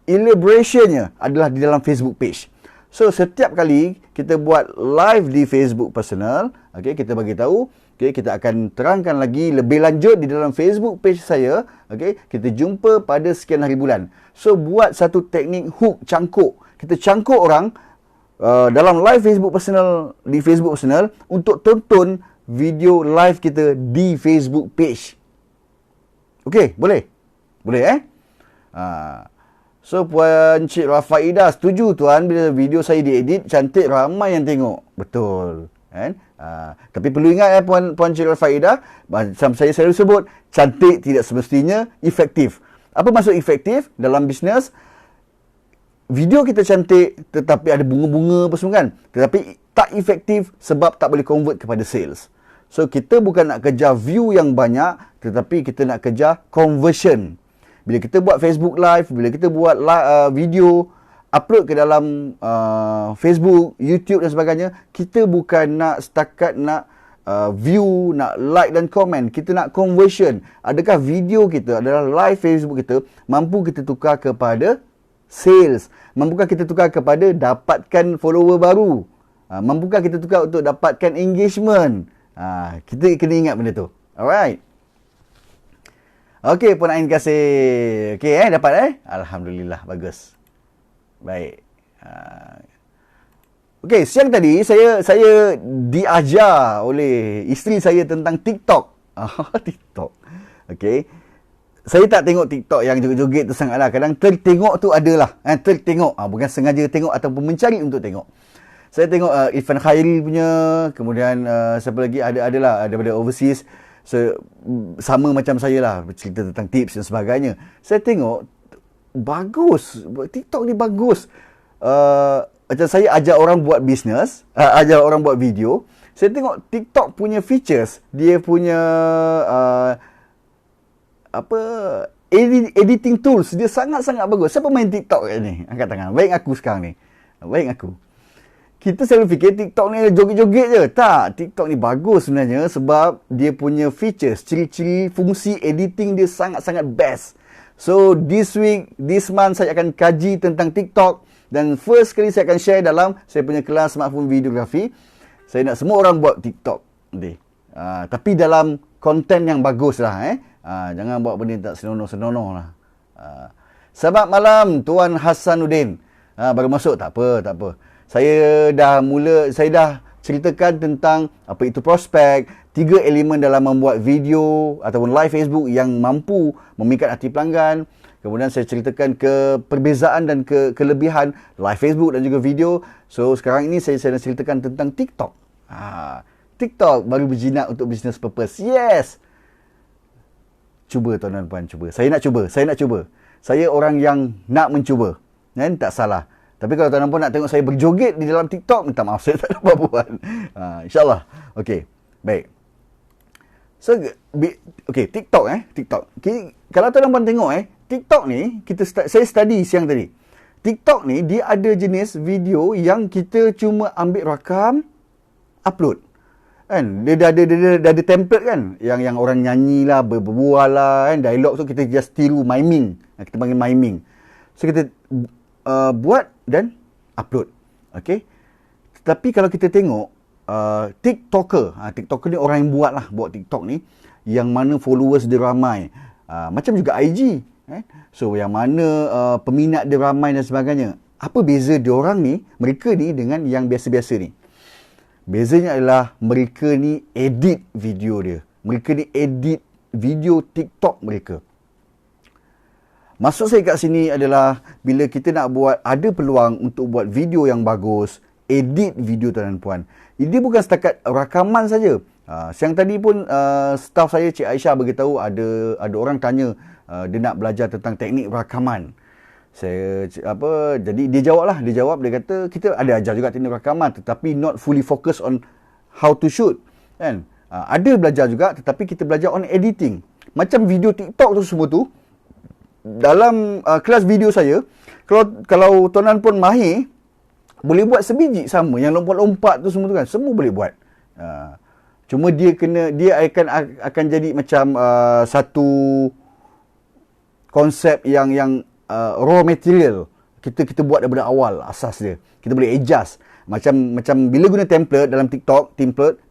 elaborationnya adalah di dalam Facebook page. So, setiap kali kita buat live di Facebook personal, okay, kita bagi tahu, okay, kita akan terangkan lagi lebih lanjut di dalam Facebook page saya, okay, kita jumpa pada sekian hari bulan. So, buat satu teknik hook, cangkuk. Kita cangkuk orang dalam live Facebook personal, di Facebook personal, untuk tonton video live kita di Facebook page. Okay, boleh? Boleh, So, Puan Cik Rafaidah setuju tuan bila video saya diedit cantik, ramai yang tengok. Betul. Kan? Tapi perlu ingat Puan Cik Rafaidah, macam saya selalu sebut, cantik tidak semestinya efektif. Apa maksud efektif dalam bisnes? Video kita cantik tetapi ada bunga-bunga apa semua kan. Tetapi tak efektif sebab tak boleh convert kepada sales. So, kita bukan nak kejar view yang banyak, tetapi kita nak kejar conversion. Bila kita buat Facebook Live, bila kita buat video, upload ke dalam Facebook, YouTube dan sebagainya, kita bukan nak setakat nak view, nak like dan komen. Kita nak conversion. Adakah video kita adalah live Facebook kita, mampu kita tukar kepada sales? Mampukah kita tukar kepada dapatkan follower baru? Mampukah kita tukar untuk dapatkan engagement? Kita kena ingat benda tu. Alright. Okey, Puan Ain kasih. Okey, dapat Alhamdulillah, bagus. Baik. Okey, siang tadi saya diajar oleh isteri saya tentang TikTok. TikTok. Okey. Saya tak tengok TikTok yang joget-joget tu sangatlah. Kadang tertengok tu adalah. Tertengok. Bukan sengaja tengok ataupun mencari untuk tengok. Saya tengok Irfan Khairi punya, kemudian siapa lagi adalah daripada overseas. So, sama macam saya lah, cerita tentang tips dan sebagainya. Saya tengok, bagus. TikTok ni bagus. Macam saya ajar orang buat bisnes, ajar orang buat video. Saya tengok TikTok punya features, dia punya editing tools, dia sangat-sangat bagus. Siapa main TikTok ni? Angkat tangan. Baik aku sekarang ni. Baik aku. Kita selalu fikir TikTok ni joget-joget je. Tak, TikTok ni bagus sebenarnya sebab dia punya features, ciri-ciri fungsi editing dia sangat-sangat best. So, this month saya akan kaji tentang TikTok dan first kali saya akan share dalam saya punya kelas smartphone videografi. Saya nak semua orang buat TikTok nanti. Tapi dalam konten yang bagus lah. Jangan buat benda tak senonoh-senonoh lah. Selamat malam Tuan Hasanuddin. Baru masuk, tak apa. Saya dah ceritakan tentang apa itu prospek, 3 elemen dalam membuat video ataupun live Facebook yang mampu memikat hati pelanggan. Kemudian saya ceritakan perbezaan dan kelebihan live Facebook dan juga video. So, sekarang ini saya nak ceritakan tentang TikTok. TikTok baru berjinak untuk business purpose. Yes! Cuba tuan-tuan puan, cuba. Saya nak cuba. Saya orang yang nak mencuba. Kan? Tak salah. Tapi kalau tuan-tuan puan nak tengok saya berjoget di dalam TikTok, minta maaf, saya tak ada apa buat. InsyaAllah. Okey, baik. So, TikTok. Okay. Kalau tuan-tuan puan tengok, TikTok ni, saya study siang tadi. TikTok ni, dia ada jenis video yang kita cuma ambil rakam, upload. Kan? Dia dah ada template kan? Yang orang nyanyi lah, berbual lah, kan? Dialog tu kita just tiru, miming. Kita panggil miming. So, kita buat dan upload. Okey. Tetapi kalau kita tengok TikToker ni orang yang buat TikTok ni, yang mana followers dia ramai. Macam juga IG. So yang mana peminat dia ramai dan sebagainya. Apa beza diorang ni, mereka ni dengan yang biasa-biasa ni? Bezanya adalah mereka ni edit video dia. Mereka ni edit video TikTok mereka. Maksud saya kat sini adalah bila kita nak buat, ada peluang untuk buat video yang bagus, edit video tuan dan puan. Ini bukan setakat rakaman saja. Siang tadi pun staff saya Cik Aisyah beritahu ada orang tanya dia nak belajar tentang teknik rakaman. Jadi dia jawab, dia kata kita ada ajar juga teknik rakaman tetapi not fully focus on how to shoot, kan. Ada belajar juga tetapi kita belajar on editing. Macam video TikTok tu semua tu, dalam kelas video saya, kalau tuan-tuan pun mahir, boleh buat sebiji sama. Yang lompat-lompat tu semua tu kan, semua boleh buat. Cuma dia akan jadi macam satu konsep yang raw material. Kita buat daripada awal asas dia. Kita boleh adjust. Macam bila guna template dalam TikTok,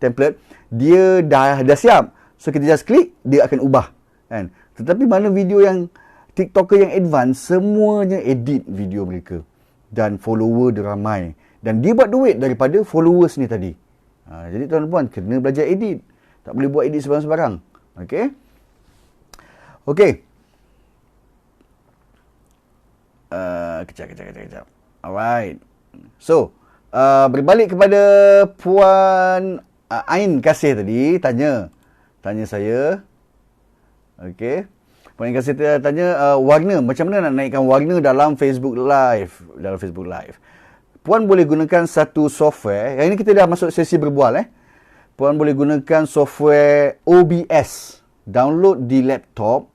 template dia dah siap. So kita just klik, dia akan ubah, kan. Tetapi mana video yang TikToker yang advance, semuanya edit video mereka. Dan follower dia ramai. Dan dia buat duit daripada followers ni tadi. Jadi tuan-tuan kena belajar edit. Tak boleh buat edit sebarang-sebarang. Okey. Kejap. Alright. So, berbalik kepada Puan Ain Kasih tadi, tanya saya. Okey. Puan Ain Kasih tanya warna, macam mana nak naikkan warna dalam Facebook Live. Puan boleh gunakan satu software. Yang ini kita dah masuk sesi berbual. Puan boleh gunakan software OBS. Download di laptop.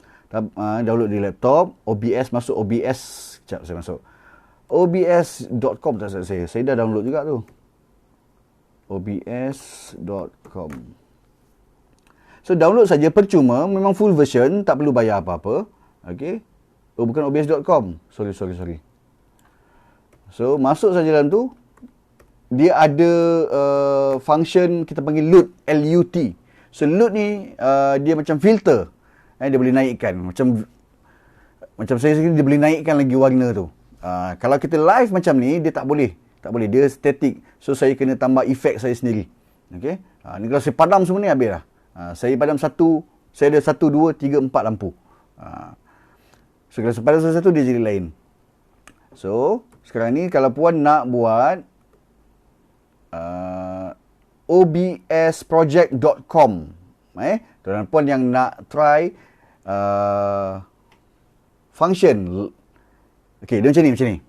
OBS, masuk OBS. Sekejap saya masuk. OBS.com tak salah saya. Saya dah download juga tu. OBS.com. So download saja percuma. Memang full version. Tak perlu bayar apa-apa. Okey. Oh, bukan OBS.com. Sorry. So, masuk saja dalam tu. Dia ada function kita panggil LUT. LUT. So, LUT ni dia macam filter. Dia boleh naikkan. Macam saya sendiri, dia boleh naikkan lagi warna tu. Kalau kita live macam ni, dia tak boleh. Dia static. So, saya kena tambah efek saya sendiri. Okay? Ni kalau saya padam semua ni, habis lah. Saya padam satu. Saya ada 1, 2, 3, 4 lampu. So, kalau saya padam satu, dia jadi lain. So, sekarang ni kalau puan nak buat obsproject.com, tuan puan yang nak try function. Okey, dia macam ni.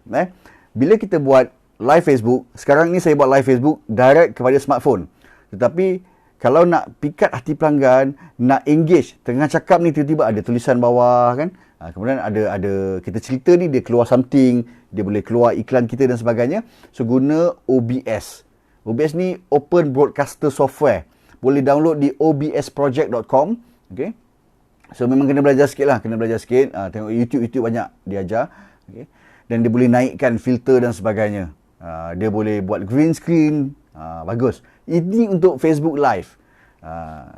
Bila kita buat live Facebook, sekarang ni saya buat live Facebook direct kepada smartphone. Tetapi kalau nak pikat hati pelanggan, nak engage, tengah cakap ni tiba-tiba ada tulisan bawah, kan. Kemudian ada kita cerita ni, dia keluar something, dia boleh keluar iklan kita dan sebagainya. So, guna OBS. OBS ni Open Broadcaster Software. Boleh download di obsproject.com. Okay. So, memang kena belajar sikit lah. Tengok YouTube banyak dia ajar. Okay. Dan dia boleh naikkan filter dan sebagainya. Dia boleh buat green screen. Bagus. Ini untuk Facebook Live.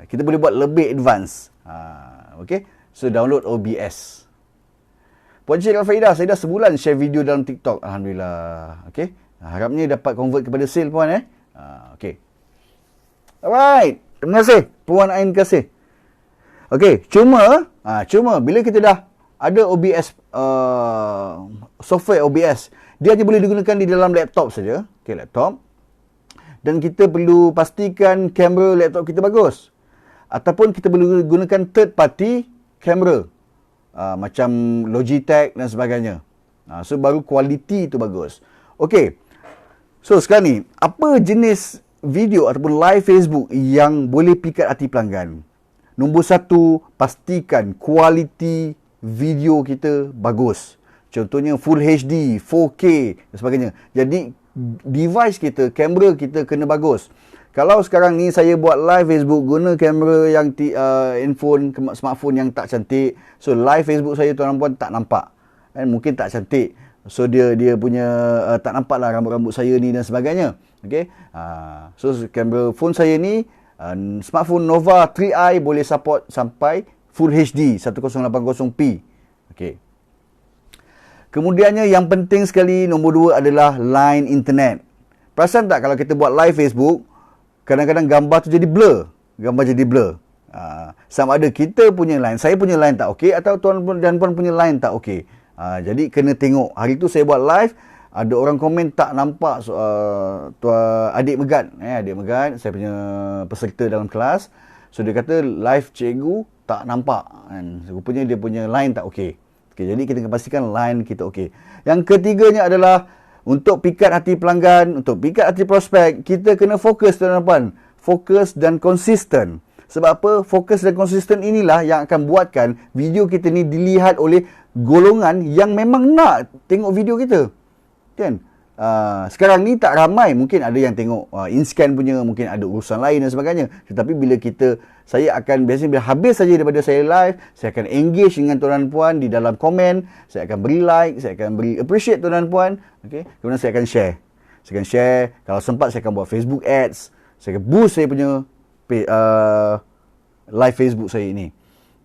Kita boleh buat lebih advance. Okay. So, download OBS. Puan Cik Al-Faidah, saya dah sebulan share video dalam TikTok. Alhamdulillah. Okey. Harapnya dapat convert kepada sale, Puan. Okey. Alright. Terima kasih, Puan Ain Kasih. Okey. Cuma bila kita dah ada OBS, software OBS, dia hanya boleh digunakan di dalam laptop saja. Okey, laptop. Dan kita perlu pastikan kamera laptop kita bagus. Ataupun kita boleh gunakan third party kamera. Macam Logitech dan sebagainya. So, baru kualiti itu bagus. Okey. So, sekarang ni, apa jenis video ataupun live Facebook yang boleh pikat hati pelanggan? Nombor 1, pastikan kualiti video kita bagus. Contohnya Full HD, 4K dan sebagainya. Jadi, device kita, kamera kita kena bagus. Kalau sekarang ni saya buat live Facebook guna kamera yang smartphone yang tak cantik, so live Facebook saya tuan puan tak nampak. Mungkin tak cantik. So dia punya tak nampak lah rambut-rambut saya ni dan sebagainya. Okay. So kamera phone saya ni smartphone Nova 3i boleh support sampai Full HD 1080p. Okay. Kemudiannya yang penting sekali nombor 2 adalah line internet. Perasan tak kalau kita buat live Facebook, kadang-kadang gambar tu jadi blur. Gambar jadi blur. Sama ada kita punya line, saya punya line tak okey atau tuan dan puan punya line tak okey. Jadi kena tengok. Hari tu saya buat live, ada orang komen tak nampak tuan adik Megat. Adik Megat, saya punya peserta dalam kelas. So dia kata live cikgu tak nampak. Rupanya dia punya line tak okey. Jadi kita kena pastikan line kita okey. Yang ketiganya adalah untuk pikat hati pelanggan, untuk pikat hati prospek, kita kena fokus tuan-tuan. Fokus dan konsisten. Sebab apa? Fokus dan konsisten inilah yang akan buatkan video kita ni dilihat oleh golongan yang memang nak tengok video kita. Kan? Sekarang ni tak ramai, mungkin ada yang tengok InScan punya, mungkin ada urusan lain dan sebagainya. Tetapi bila saya akan biasanya bila habis saja daripada saya live, saya akan engage dengan tuan puan di dalam komen, saya akan beri like, saya akan beri appreciate tuan puan, okey. Kemudian saya akan share. Saya akan share, kalau sempat saya akan buat Facebook ads, saya akan boost saya punya live Facebook saya ini.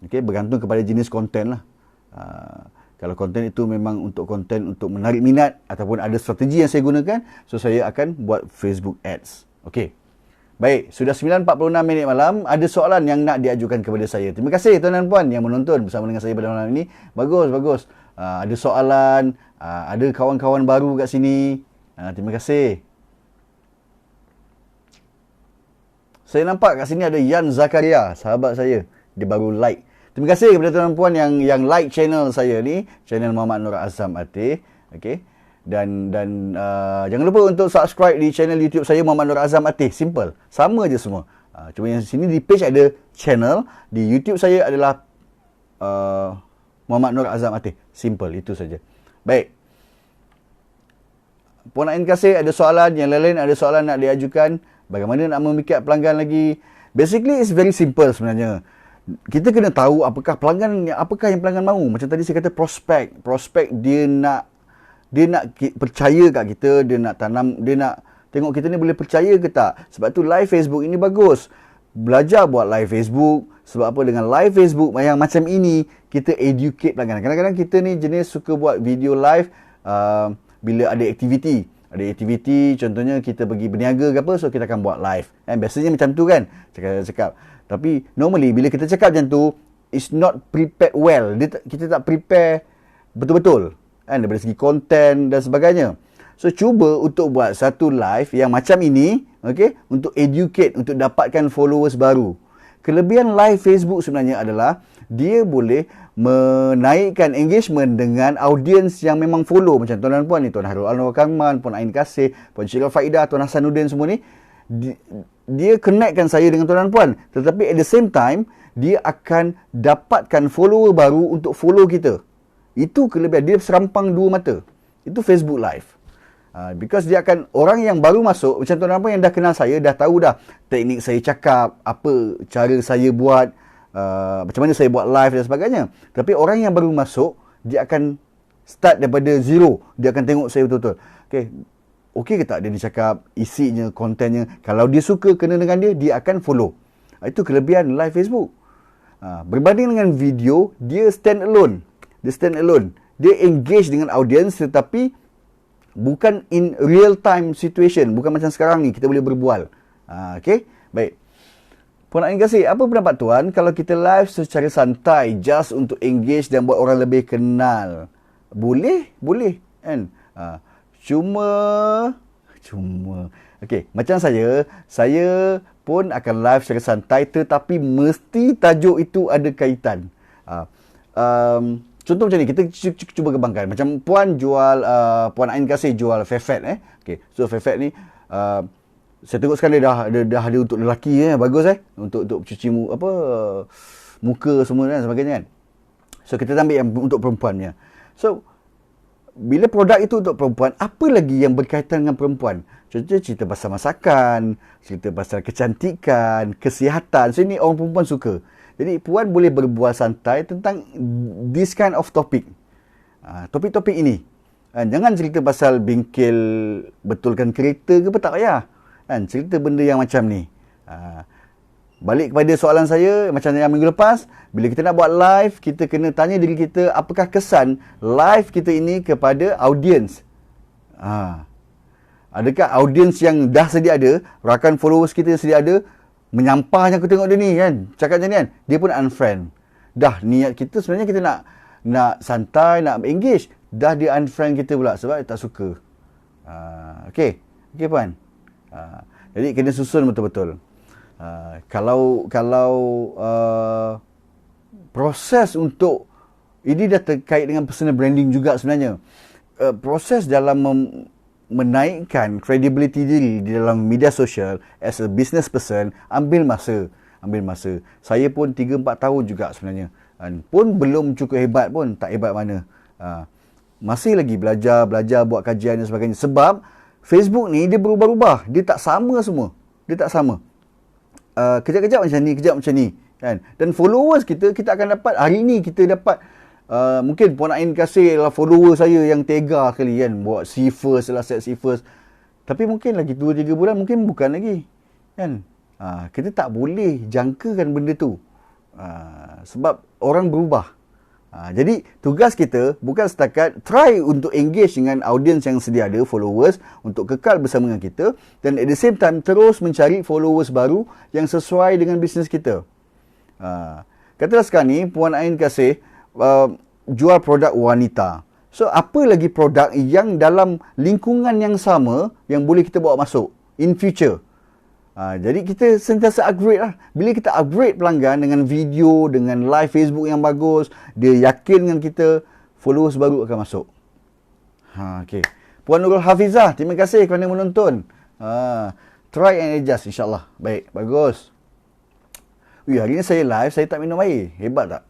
Okey, bergantung kepada jenis konten lah. Kalau konten itu memang untuk konten untuk menarik minat ataupun ada strategi yang saya gunakan, so saya akan buat Facebook ads. Okey. Baik, sudah 9.46 minit malam, ada soalan yang nak diajukan kepada saya. Terima kasih tuan dan puan yang menonton bersama dengan saya pada malam ini. Bagus. Ada soalan, ada kawan-kawan baru kat sini. Terima kasih. Saya nampak kat sini ada Yan Zakaria, sahabat saya. Dia baru like. Terima kasih kepada tuan dan puan yang like channel saya ni, channel Muhammad Nur Azam Atih. Okey. Dan jangan lupa untuk subscribe di channel YouTube saya Muhammad Nur Azam Atih. Simple. Sama je semua. Cuma yang sini di page ada channel, di YouTube saya adalah Muhammad Nur Azam Atih. Simple, itu saja. Baik. Puan Ain kasih ada soalan, yang lain-lain ada soalan nak diajukan, bagaimana nak memikat pelanggan lagi. Basically it's very simple sebenarnya. Kita kena tahu apakah yang pelanggan mahu. Macam tadi saya kata prospek dia nak percaya kat kita, dia nak tengok kita ni boleh percaya ke tak. Sebab tu live Facebook ini bagus. Belajar buat live Facebook. Sebab apa, dengan live Facebook yang macam ini, kita educate pelanggan. Kadang-kadang kita ni jenis suka buat video live bila ada aktiviti. Contohnya kita pergi berniaga ke apa, so kita akan buat live. Biasanya macam tu kan, cakap. Tapi normally bila kita cakap macam tu, it's not prepared well. Kita tak prepare betul-betul daripada segi konten dan sebagainya. So cuba untuk buat satu live yang macam ini, okay, untuk educate, untuk dapatkan followers baru. Kelebihan live Facebook sebenarnya adalah dia boleh menaikkan engagement dengan audiens yang memang follow. Macam tuan dan puan ni, Tuan Harul Anwar Kangman, Puan Ain Kasih, Puan Syirah Faidah, Tuan Hasanuddin, semua ni, dia connectkan saya dengan tuan dan puan. Tetapi at the same time, dia akan dapatkan follower baru untuk follow kita. Itu kelebihan. Dia serampang dua mata. Itu Facebook Live. Because dia akan, orang yang baru masuk, macam tuan dan puan yang dah kenal saya, dah tahu dah teknik saya cakap, apa cara saya buat, macam mana saya buat live dan sebagainya. Tapi orang yang baru masuk, dia akan start daripada zero. Dia akan tengok saya betul-betul. Okey ke tak dia cakap, isinya, kontennya. Kalau dia suka kena dengan dia akan follow. Itu kelebihan live Facebook. Berbanding dengan video, dia stand alone. Dia engage dengan audience, tetapi bukan in real time situation. Bukan macam sekarang ni, kita boleh berbual. Okey? Baik. Puan Ain kasih, apa pendapat tuan kalau kita live secara santai, just untuk engage dan buat orang lebih kenal? Boleh. Kan? Cuma okey, macam saya pun akan live secara santai, tetapi mesti tajuk itu ada kaitan. Contoh macam ni, kita cuba kembangkan. Macam puan jual, Puan Ain kasih jual Fefet. Okey, so Fefet ni saya tengok sekarang dia dah ada untuk lelaki, bagus untuk cuci muka semua dan sebagainya kan. So kita ambil yang untuk perempuannya. So bila produk itu untuk perempuan, apa lagi yang berkaitan dengan perempuan? Contohnya cerita pasal masakan, cerita pasal kecantikan, kesihatan. So ini orang perempuan suka. Jadi puan boleh berbual santai tentang this kind of topic. Topik-topik ini. Jangan cerita pasal bengkel betulkan kereta ke apa, tak payah. Cerita benda yang macam ni. balik kepada soalan saya macam yang minggu lepas, bila kita nak buat live, kita kena tanya diri kita apakah kesan live kita ini kepada audiens. Adakah audiens yang dah sedia ada, rakan followers kita yang sedia ada, menyampahnya aku tengok dia ni kan, cakap macam ni kan, dia pun unfriend. Dah niat kita sebenarnya kita nak santai, nak engage, dah dia unfriend kita pula sebab dia tak suka. Okey puan. Jadi kena susun betul-betul. Kalau proses untuk ini dah terkait dengan personal branding juga sebenarnya. Proses dalam menaikkan credibility diri di dalam media sosial as a business person ambil masa. Saya pun 3-4 tahun juga sebenarnya. Pun belum cukup hebat pun, tak hebat mana. Masih lagi belajar buat kajian dan sebagainya. Sebab Facebook ni dia berubah-ubah. Dia tak sama semua. Kejap-kejap macam ni, kejap macam ni kan. Dan followers kita akan dapat hari ni kita dapat mungkin Puan Ain kasih lah follower saya yang tega sekali kan, buat see-first lah, set see-first. Tapi mungkin lagi 2-3 bulan mungkin bukan lagi kan. Kita tak boleh jangkakan benda tu. Sebab orang berubah. Jadi tugas kita bukan setakat try untuk engage dengan audience yang sedia ada, followers, untuk kekal bersama dengan kita, dan at the same time terus mencari followers baru yang sesuai dengan bisnes kita. Katalah sekarang ni Puan Ain kasih jual produk wanita. So apa lagi produk yang dalam lingkungan yang sama yang boleh kita bawa masuk in future? Jadi kita sentiasa upgrade lah. Bila kita upgrade pelanggan dengan video, dengan live Facebook yang bagus, dia yakin dengan kita, followers baru akan masuk. Okay. Puan Nurul Hafizah, terima kasih kerana menonton. Try and adjust insyaAllah. Baik, bagus. Hari ni saya live, saya tak minum air. Hebat tak?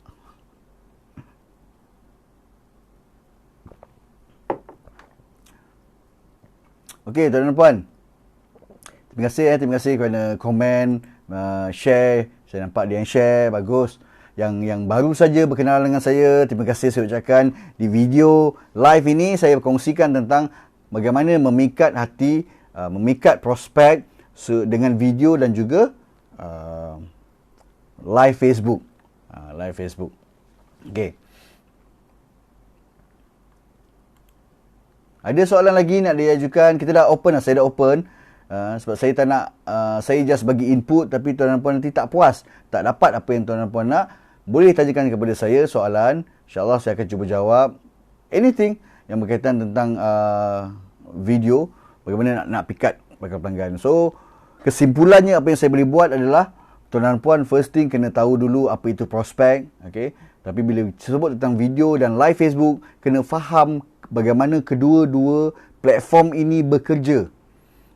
Okay, tuan dan puan. Terima kasih kerana komen, share. Saya nampak dia yang share, bagus. Yang baru saja berkenalan dengan saya, terima kasih saya ucapkan. Di video live ini saya berkongsikan tentang bagaimana memikat hati, memikat prospek dengan video dan juga live Facebook. Live Facebook. Okay. Ada soalan lagi nak diajukan? Kita dah open lah, saya dah open. Sebab saya tak nak, saya just bagi input, tapi tuan dan puan nanti tak puas, tak dapat apa yang tuan dan puan nak, boleh tanyakan kepada saya soalan. InsyaAllah saya akan cuba jawab anything yang berkaitan tentang video, bagaimana nak pikat bakal pelanggan. So, kesimpulannya apa yang saya boleh buat adalah, tuan dan puan first thing kena tahu dulu apa itu prospek. Okay? Tapi bila sebut tentang video dan live Facebook, kena faham bagaimana kedua-dua platform ini bekerja.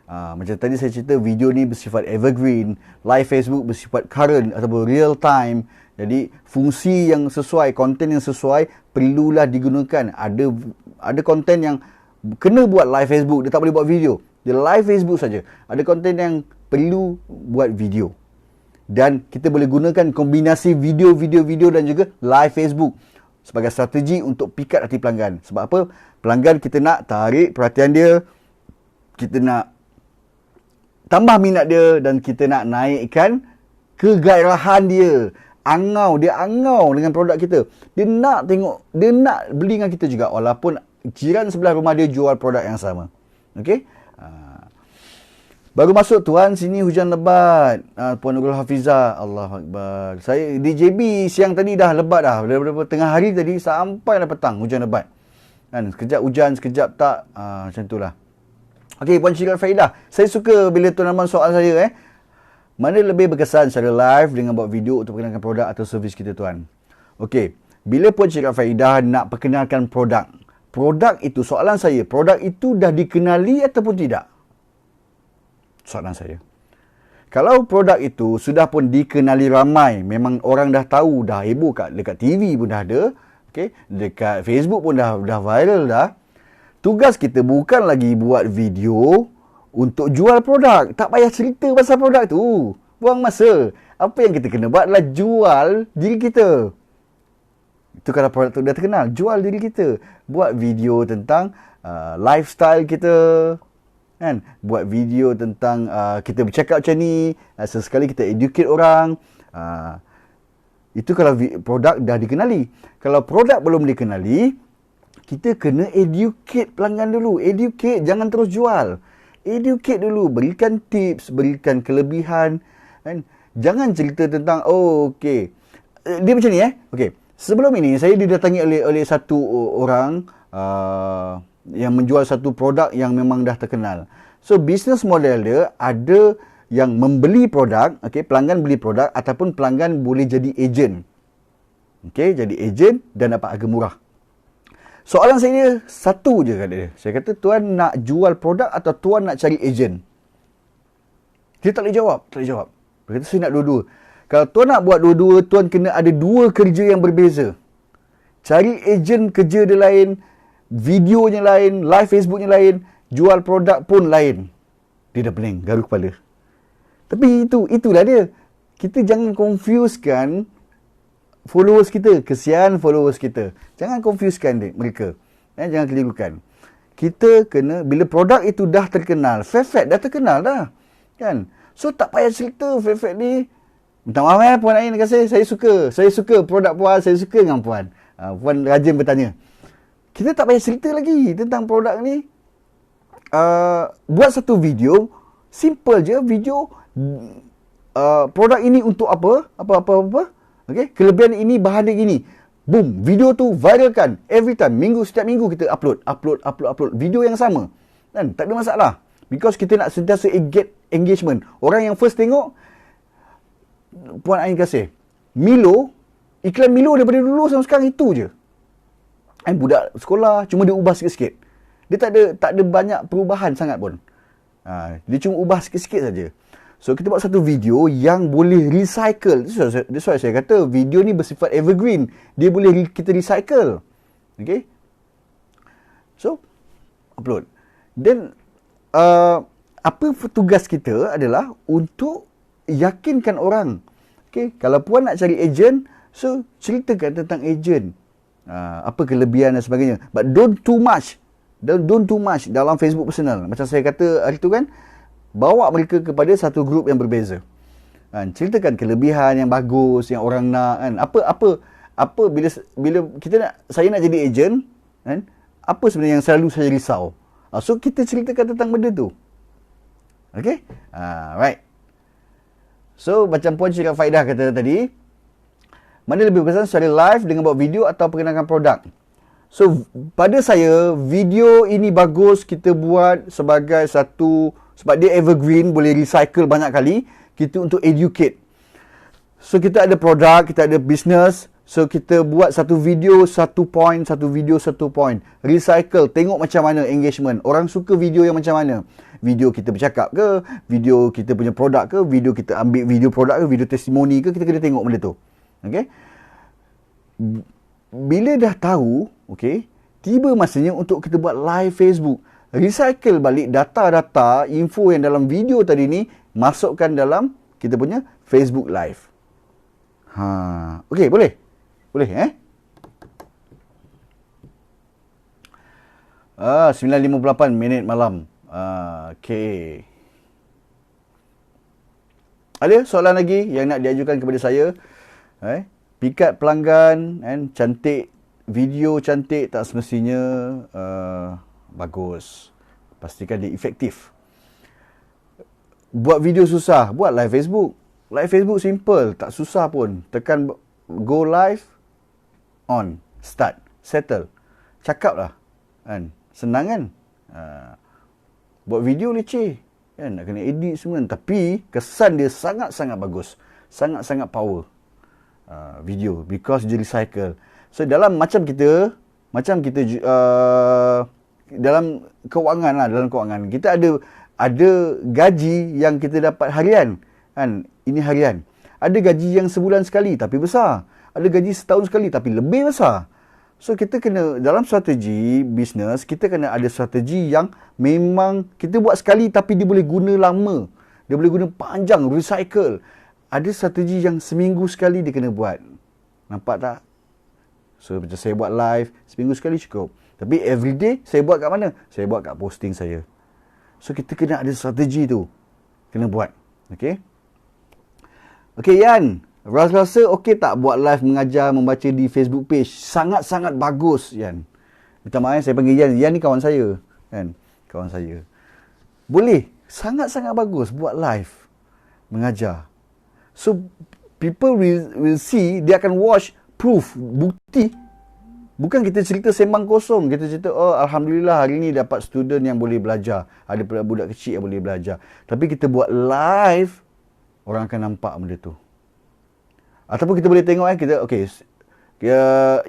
Macam tadi saya cerita, video ni bersifat evergreen, live Facebook bersifat current ataupun real time. Jadi fungsi yang sesuai, konten yang sesuai perlulah digunakan. Ada konten yang kena buat live Facebook, dia tak boleh buat video, dia live Facebook saja. Ada konten yang perlu buat video, dan kita boleh gunakan kombinasi video dan juga live Facebook sebagai strategi untuk pikat hati pelanggan. Sebab apa? Pelanggan kita nak tarik perhatian dia, kita nak tambah minat dia, dan kita nak naikkan kegairahan dia. Dia angau dengan produk kita. Dia nak tengok, dia nak beli dengan kita juga walaupun jiran sebelah rumah dia jual produk yang sama. Okey? Baru masuk tuan, sini hujan lebat. Puan Nurul Hafizah, Allahu Akbar. Saya di JB siang tadi dah lebat dah. Daripada tengah hari tadi sampai dah petang hujan lebat. Kan, sekejap hujan, sekejap tak. Macam itulah. Okey, Puan Syirah Faidah. Saya suka bila tuan Rahman soal saya. Mana lebih berkesan, secara live dengan buat video untuk perkenalkan produk atau servis kita tuan? Okey, bila Puan Syirah Faidah nak perkenalkan produk itu, soalan saya, produk itu dah dikenali ataupun tidak? Soalan saya. Kalau produk itu sudah pun dikenali ramai, memang orang dah tahu, dah heboh dekat TV pun dah ada, okay? Dekat Facebook pun dah viral dah. Tugas kita bukan lagi buat video untuk jual produk. Tak payah cerita pasal produk tu. Buang masa. Apa yang kita kena buat adalah jual diri kita. Itu kalau produk tu dah terkenal. Jual diri kita. Buat video tentang lifestyle kita. kan, buat video tentang kita bercakap macam ni, sesekali kita educate orang. Itu kalau produk dah dikenali. Kalau produk belum dikenali, kita kena educate pelanggan dulu. Educate, jangan terus jual. Educate dulu, berikan tips, berikan kelebihan, kan. Jangan cerita tentang okey. Dia macam ni okey. Sebelum ini saya didatangi oleh satu orang yang menjual satu produk yang memang dah terkenal. So business model dia ada yang membeli produk, okey, pelanggan beli produk ataupun pelanggan boleh jadi ejen. Okey, jadi ejen dan dapat harga murah. Soalan saya satu je kat dia. Saya kata, tuan nak jual produk atau tuan nak cari ejen? Dia tak boleh jawab. Dia kata, saya nak dua-dua. Kalau tuan nak buat dua-dua, tuan kena ada dua kerja yang berbeza. Cari ejen kerja dia lain, videonya lain, live Facebooknya lain, jual produk pun lain. Dia dah pening, garu kepala. Tapi itulah dia. Kita jangan confusekan followers kita. Kesian followers kita. Jangan confusekan mereka. Jangan kelirukan. Kita kena, bila produk itu dah terkenal, Fairfax dah terkenal dah. Kan? So, tak payah cerita Fairfax ni. Minta maaf Puan Ain, terima kasih. Saya suka produk Puan. Saya suka dengan Puan. Puan rajin bertanya. Kita tak payah cerita lagi tentang produk ni. Buat satu video. Simple je video. Produk ini untuk apa. Okay? Kelebihan ini, bahan dia gini. Boom, video tu viralkan. Every time, setiap minggu kita upload. Video yang sama. Kan? Tak ada masalah. Because kita nak sentiasa get engagement. Orang yang first tengok, Puan Ain kasih. Milo, iklan Milo daripada dulu sampai sekarang itu je. Budak sekolah, cuma dia ubah sikit-sikit. Dia tak ada banyak perubahan sangat pun. Dia cuma ubah sikit-sikit saja. So, kita buat satu video yang boleh recycle. That's why saya kata video ni bersifat evergreen. Dia boleh kita recycle. Okay? So, upload. Then, apa tugas kita adalah untuk yakinkan orang. Okay? Kalau Puan nak cari ejen, so, ceritakan tentang ejen. Apa kelebihan dan sebagainya. But don't too much. Don't too much dalam Facebook personal. Macam saya kata hari tu kan, bawa mereka kepada satu grup yang berbeza. Ceritakan kelebihan yang bagus yang orang nak kan. Apa bila saya nak jadi ejen kan, apa sebenarnya yang selalu saya risau. So kita ceritakan tentang benda tu. Okay? Right. So macam Puan Syirah Faidah kata tadi, mana lebih berkesan secara live dengan buat video atau perkenalkan produk? So pada saya video ini bagus kita buat sebagai satu, sebab dia evergreen, boleh recycle banyak kali. Kita untuk educate. So, kita ada produk, kita ada business. So, kita buat satu video, satu point. Recycle. Tengok macam mana engagement. Orang suka video yang macam mana. Video kita bercakap ke? Video kita punya produk ke? Video kita ambil video produk ke? Video testimoni ke? Kita kena tengok benda tu. Okay? Bila dah tahu, okay, tiba masanya untuk kita buat live Facebook. Recycle balik data-data, info yang dalam video tadi ni, masukkan dalam kita punya Facebook Live. Okey, boleh? Boleh, 9.58 minit malam. Okey. Ada soalan lagi yang nak diajukan kepada saya? Pikat pelanggan, cantik, video cantik, tak semestinya bagus. Pastikan dia efektif. Buat video susah, buat live Facebook. Live Facebook simple, tak susah pun. Tekan go live, on, start, settle. Cakap lah. Kan? Senang kan? Buat video leceh. Kan? Nak kena edit semua. Tapi kesan dia sangat-sangat bagus. Sangat-sangat power. Video. Because dia recycle. So dalam macam kita dalam kewangan kita ada gaji yang kita dapat harian kan, ini harian. Ada gaji yang sebulan sekali tapi besar, ada gaji setahun sekali tapi lebih besar. So kita kena dalam strategi bisnes, kita kena ada strategi yang memang kita buat sekali tapi dia boleh guna lama, dia boleh guna panjang, recycle. Ada strategi yang seminggu sekali dia kena buat. Nampak tak? So macam saya buat live seminggu sekali cukup. Tapi everyday saya buat kat mana? Saya buat kat posting saya. So kita kena ada strategi tu. Kena buat. Okay. Okay Yan, rasa okey tak buat live mengajar membaca di Facebook page? Sangat-sangat bagus Yan. Minta maaf saya panggil Yan. Yan ni kawan saya. Kan? Kawan saya. Boleh. Sangat-sangat bagus buat live mengajar. So people will see, dia akan watch proof, bukti. Bukan kita cerita sembang kosong. Kita cerita, oh Alhamdulillah hari ni dapat student yang boleh belajar. Ada budak kecil yang boleh belajar. Tapi kita buat live, orang akan nampak benda tu. Ataupun kita boleh tengok kita, okay,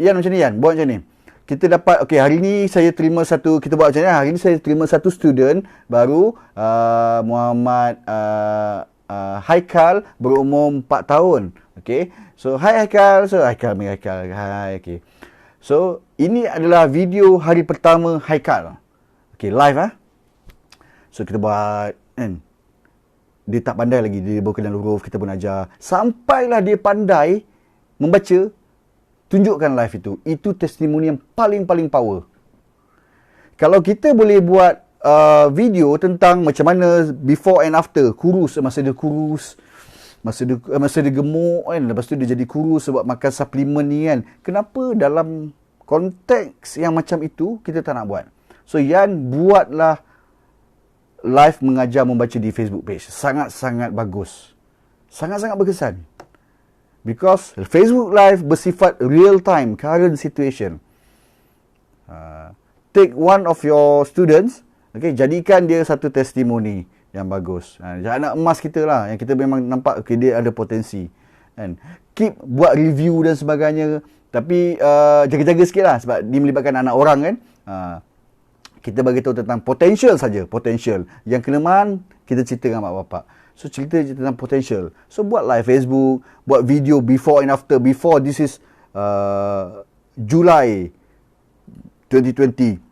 Yan macam ni Yan, buat macam ni. Kita dapat, okay hari ni saya terima satu, kita buat macam ni, hari ni saya terima satu student baru, Muhammad Haikal, berumur 4 tahun. Okay, so hi Haikal, so Haikal, hi, okay. So, ini adalah video hari pertama Haikal. Okay, live . So, kita buat, kan. Dia tak pandai lagi, dia baru kenal huruf, kita pun ajar. Sampailah dia pandai membaca, tunjukkan live itu. Itu testimoni yang paling-paling power. Kalau kita boleh buat video tentang macam mana before and after, kurus, masa dia kurus, masa dia gemuk kan, lepas tu dia jadi kurus sebab makan suplemen ni kan. Kenapa dalam konteks yang macam itu kita tak nak buat? So Yan, buatlah live mengajar membaca di Facebook page. Sangat-sangat bagus. Sangat-sangat berkesan. Because Facebook live bersifat real time, current situation. Take one of your students, okay, jadikan dia satu testimoni yang bagus. Anak emas kita lah, yang kita memang nampak okay, dia ada potensi. Kan? Keep buat review dan sebagainya. Tapi jaga-jaga sikit lah sebab dia melibatkan anak orang kan. Kita bagi tahu tentang potential saja, potential. Yang kelemahan, kita cerita dengan mak bapak. So, cerita tentang potential. So, buat live Facebook, buat video before and after. Before, this is Julai 2020.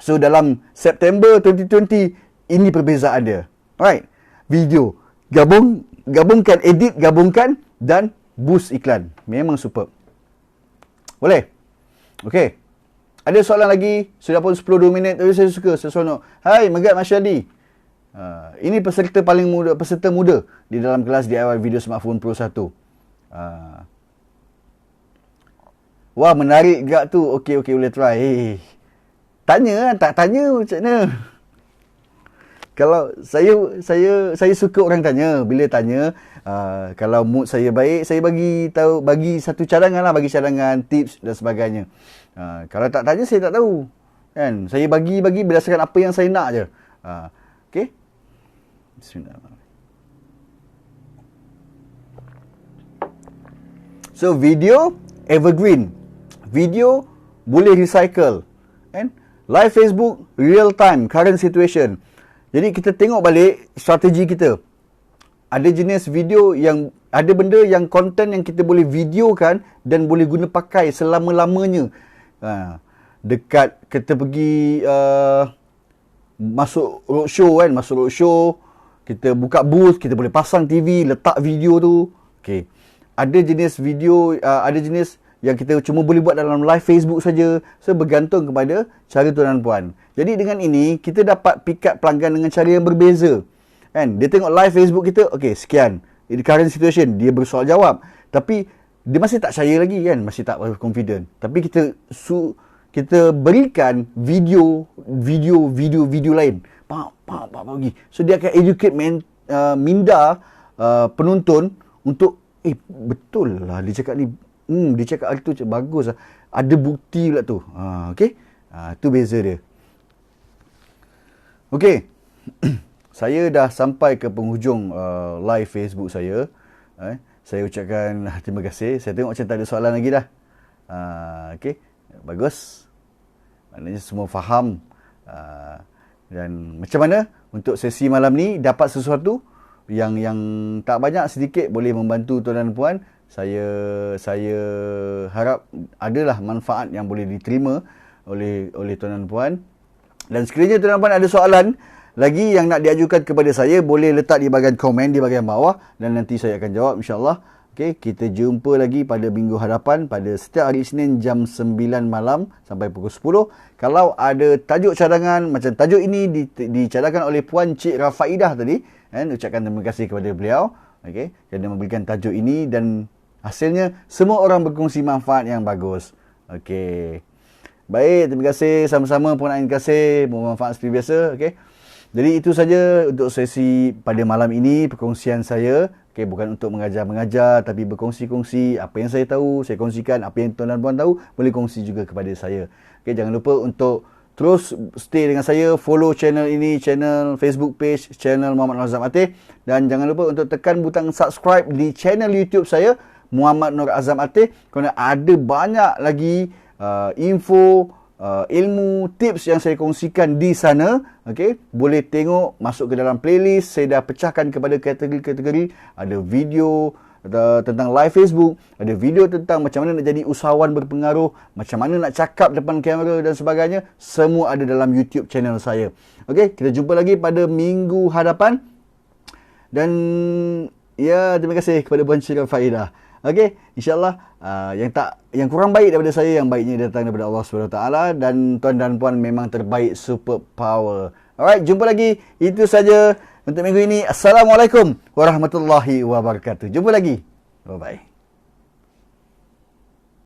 So, dalam September 2020, ini perbezaan dia. Alright, video. Gabungkan, edit, gabungkan dan boost iklan. Memang superb. Boleh? Okey. Ada soalan lagi? Sudah pun 10-2 minit. Tapi saya suka. Saya seronok. Hai, Megat Masyadi. Ini peserta paling muda, peserta muda di dalam kelas DIY Video Smartphone Pro 1. Wah, menarik gak tu. Okey, boleh try. Tanya, tak tanya macam mana? Kalau saya suka orang tanya. Bila tanya, kalau mood saya baik, saya bagi satu cadangan lah, bagi cadangan, tips dan sebagainya. Kalau tak tanya, saya tak tahu. Kan? Saya bagi berdasarkan apa yang saya nak je. Okey. Bismillahirrahmanirrahim. So, video evergreen. Video boleh recycle. Kan? Live Facebook, real time, current situation. Jadi kita tengok balik strategi kita. Ada jenis video yang, ada benda yang konten yang kita boleh videokan dan boleh guna pakai selama-lamanya. Dekat kita pergi masuk roadshow, kita buka booth, kita boleh pasang TV, letak video tu. Okay. Ada jenis video, ada jenis yang kita cuma boleh buat dalam live Facebook saja. So, bergantung kepada cara tuan dan puan. Jadi, dengan ini, kita dapat pick up pelanggan dengan cara yang berbeza. Kan? Dia tengok live Facebook kita, okay, sekian. In the current situation, dia bersoal jawab. Tapi, dia masih tak percaya lagi kan? Masih tak confident. Tapi, kita berikan video lain. Bagi. So, dia akan educate minda penonton untuk, betul lah dia cakap ni. Dia cakap hari tu bagus lah. Ada bukti pula tu. Okay. Tu beza dia. Okay. Saya dah sampai ke penghujung live Facebook saya. Saya ucapkan terima kasih. Saya tengok macam tak ada soalan lagi dah. Okay. Bagus. Maknanya semua faham. Dan macam mana untuk sesi malam ni dapat sesuatu yang tak banyak, sedikit boleh membantu tuan dan puan. Saya harap adalah manfaat yang boleh diterima oleh tuan dan puan. Dan sekiranya tuan dan puan ada soalan lagi yang nak diajukan kepada saya, boleh letak di bahagian komen di bahagian bawah dan nanti saya akan jawab insya-Allah. Okey, kita jumpa lagi pada minggu hadapan pada setiap hari Isnin jam 9 malam sampai pukul 10. Kalau ada tajuk cadangan macam tajuk ini dicadangkan oleh Puan Cik Rafaidah tadi, ucapkan terima kasih kepada beliau, okey, kerana memberikan tajuk ini dan hasilnya semua orang berkongsi manfaat yang bagus. Okey. Baik, terima kasih sama-sama, terima kasih, bermanfaat seperti biasa, okey. Jadi itu saja untuk sesi pada malam ini, perkongsian saya. Okay, bukan untuk mengajar-mengajar, tapi berkongsi-kongsi apa yang saya tahu, saya kongsikan. Apa yang tuan dan puan tahu, boleh kongsi juga kepada saya. Okay, jangan lupa untuk terus stay dengan saya, follow channel ini, channel Facebook page, channel Muhammad Nur Azam Ateh. Dan jangan lupa untuk tekan butang subscribe di channel YouTube saya, Muhammad Nur Azam Ateh. Kerana ada banyak lagi info, ilmu, tips yang saya kongsikan di sana. Okay, boleh tengok, masuk ke dalam playlist. Saya dah pecahkan kepada kategori-kategori. Ada video tentang live Facebook, ada video tentang macam mana nak jadi usahawan berpengaruh, macam mana nak cakap depan kamera dan sebagainya. Semua ada dalam YouTube channel saya. Okay, kita jumpa lagi pada minggu hadapan. Dan ya, terima kasih kepada Puan Cik Rafaidah. Okey, insya-Allah yang kurang baik daripada saya, yang baiknya datang daripada Allah SWT, dan tuan dan puan memang terbaik, super power. Alright, jumpa lagi. Itu saja untuk minggu ini. Assalamualaikum warahmatullahi wabarakatuh. Jumpa lagi. Bye bye.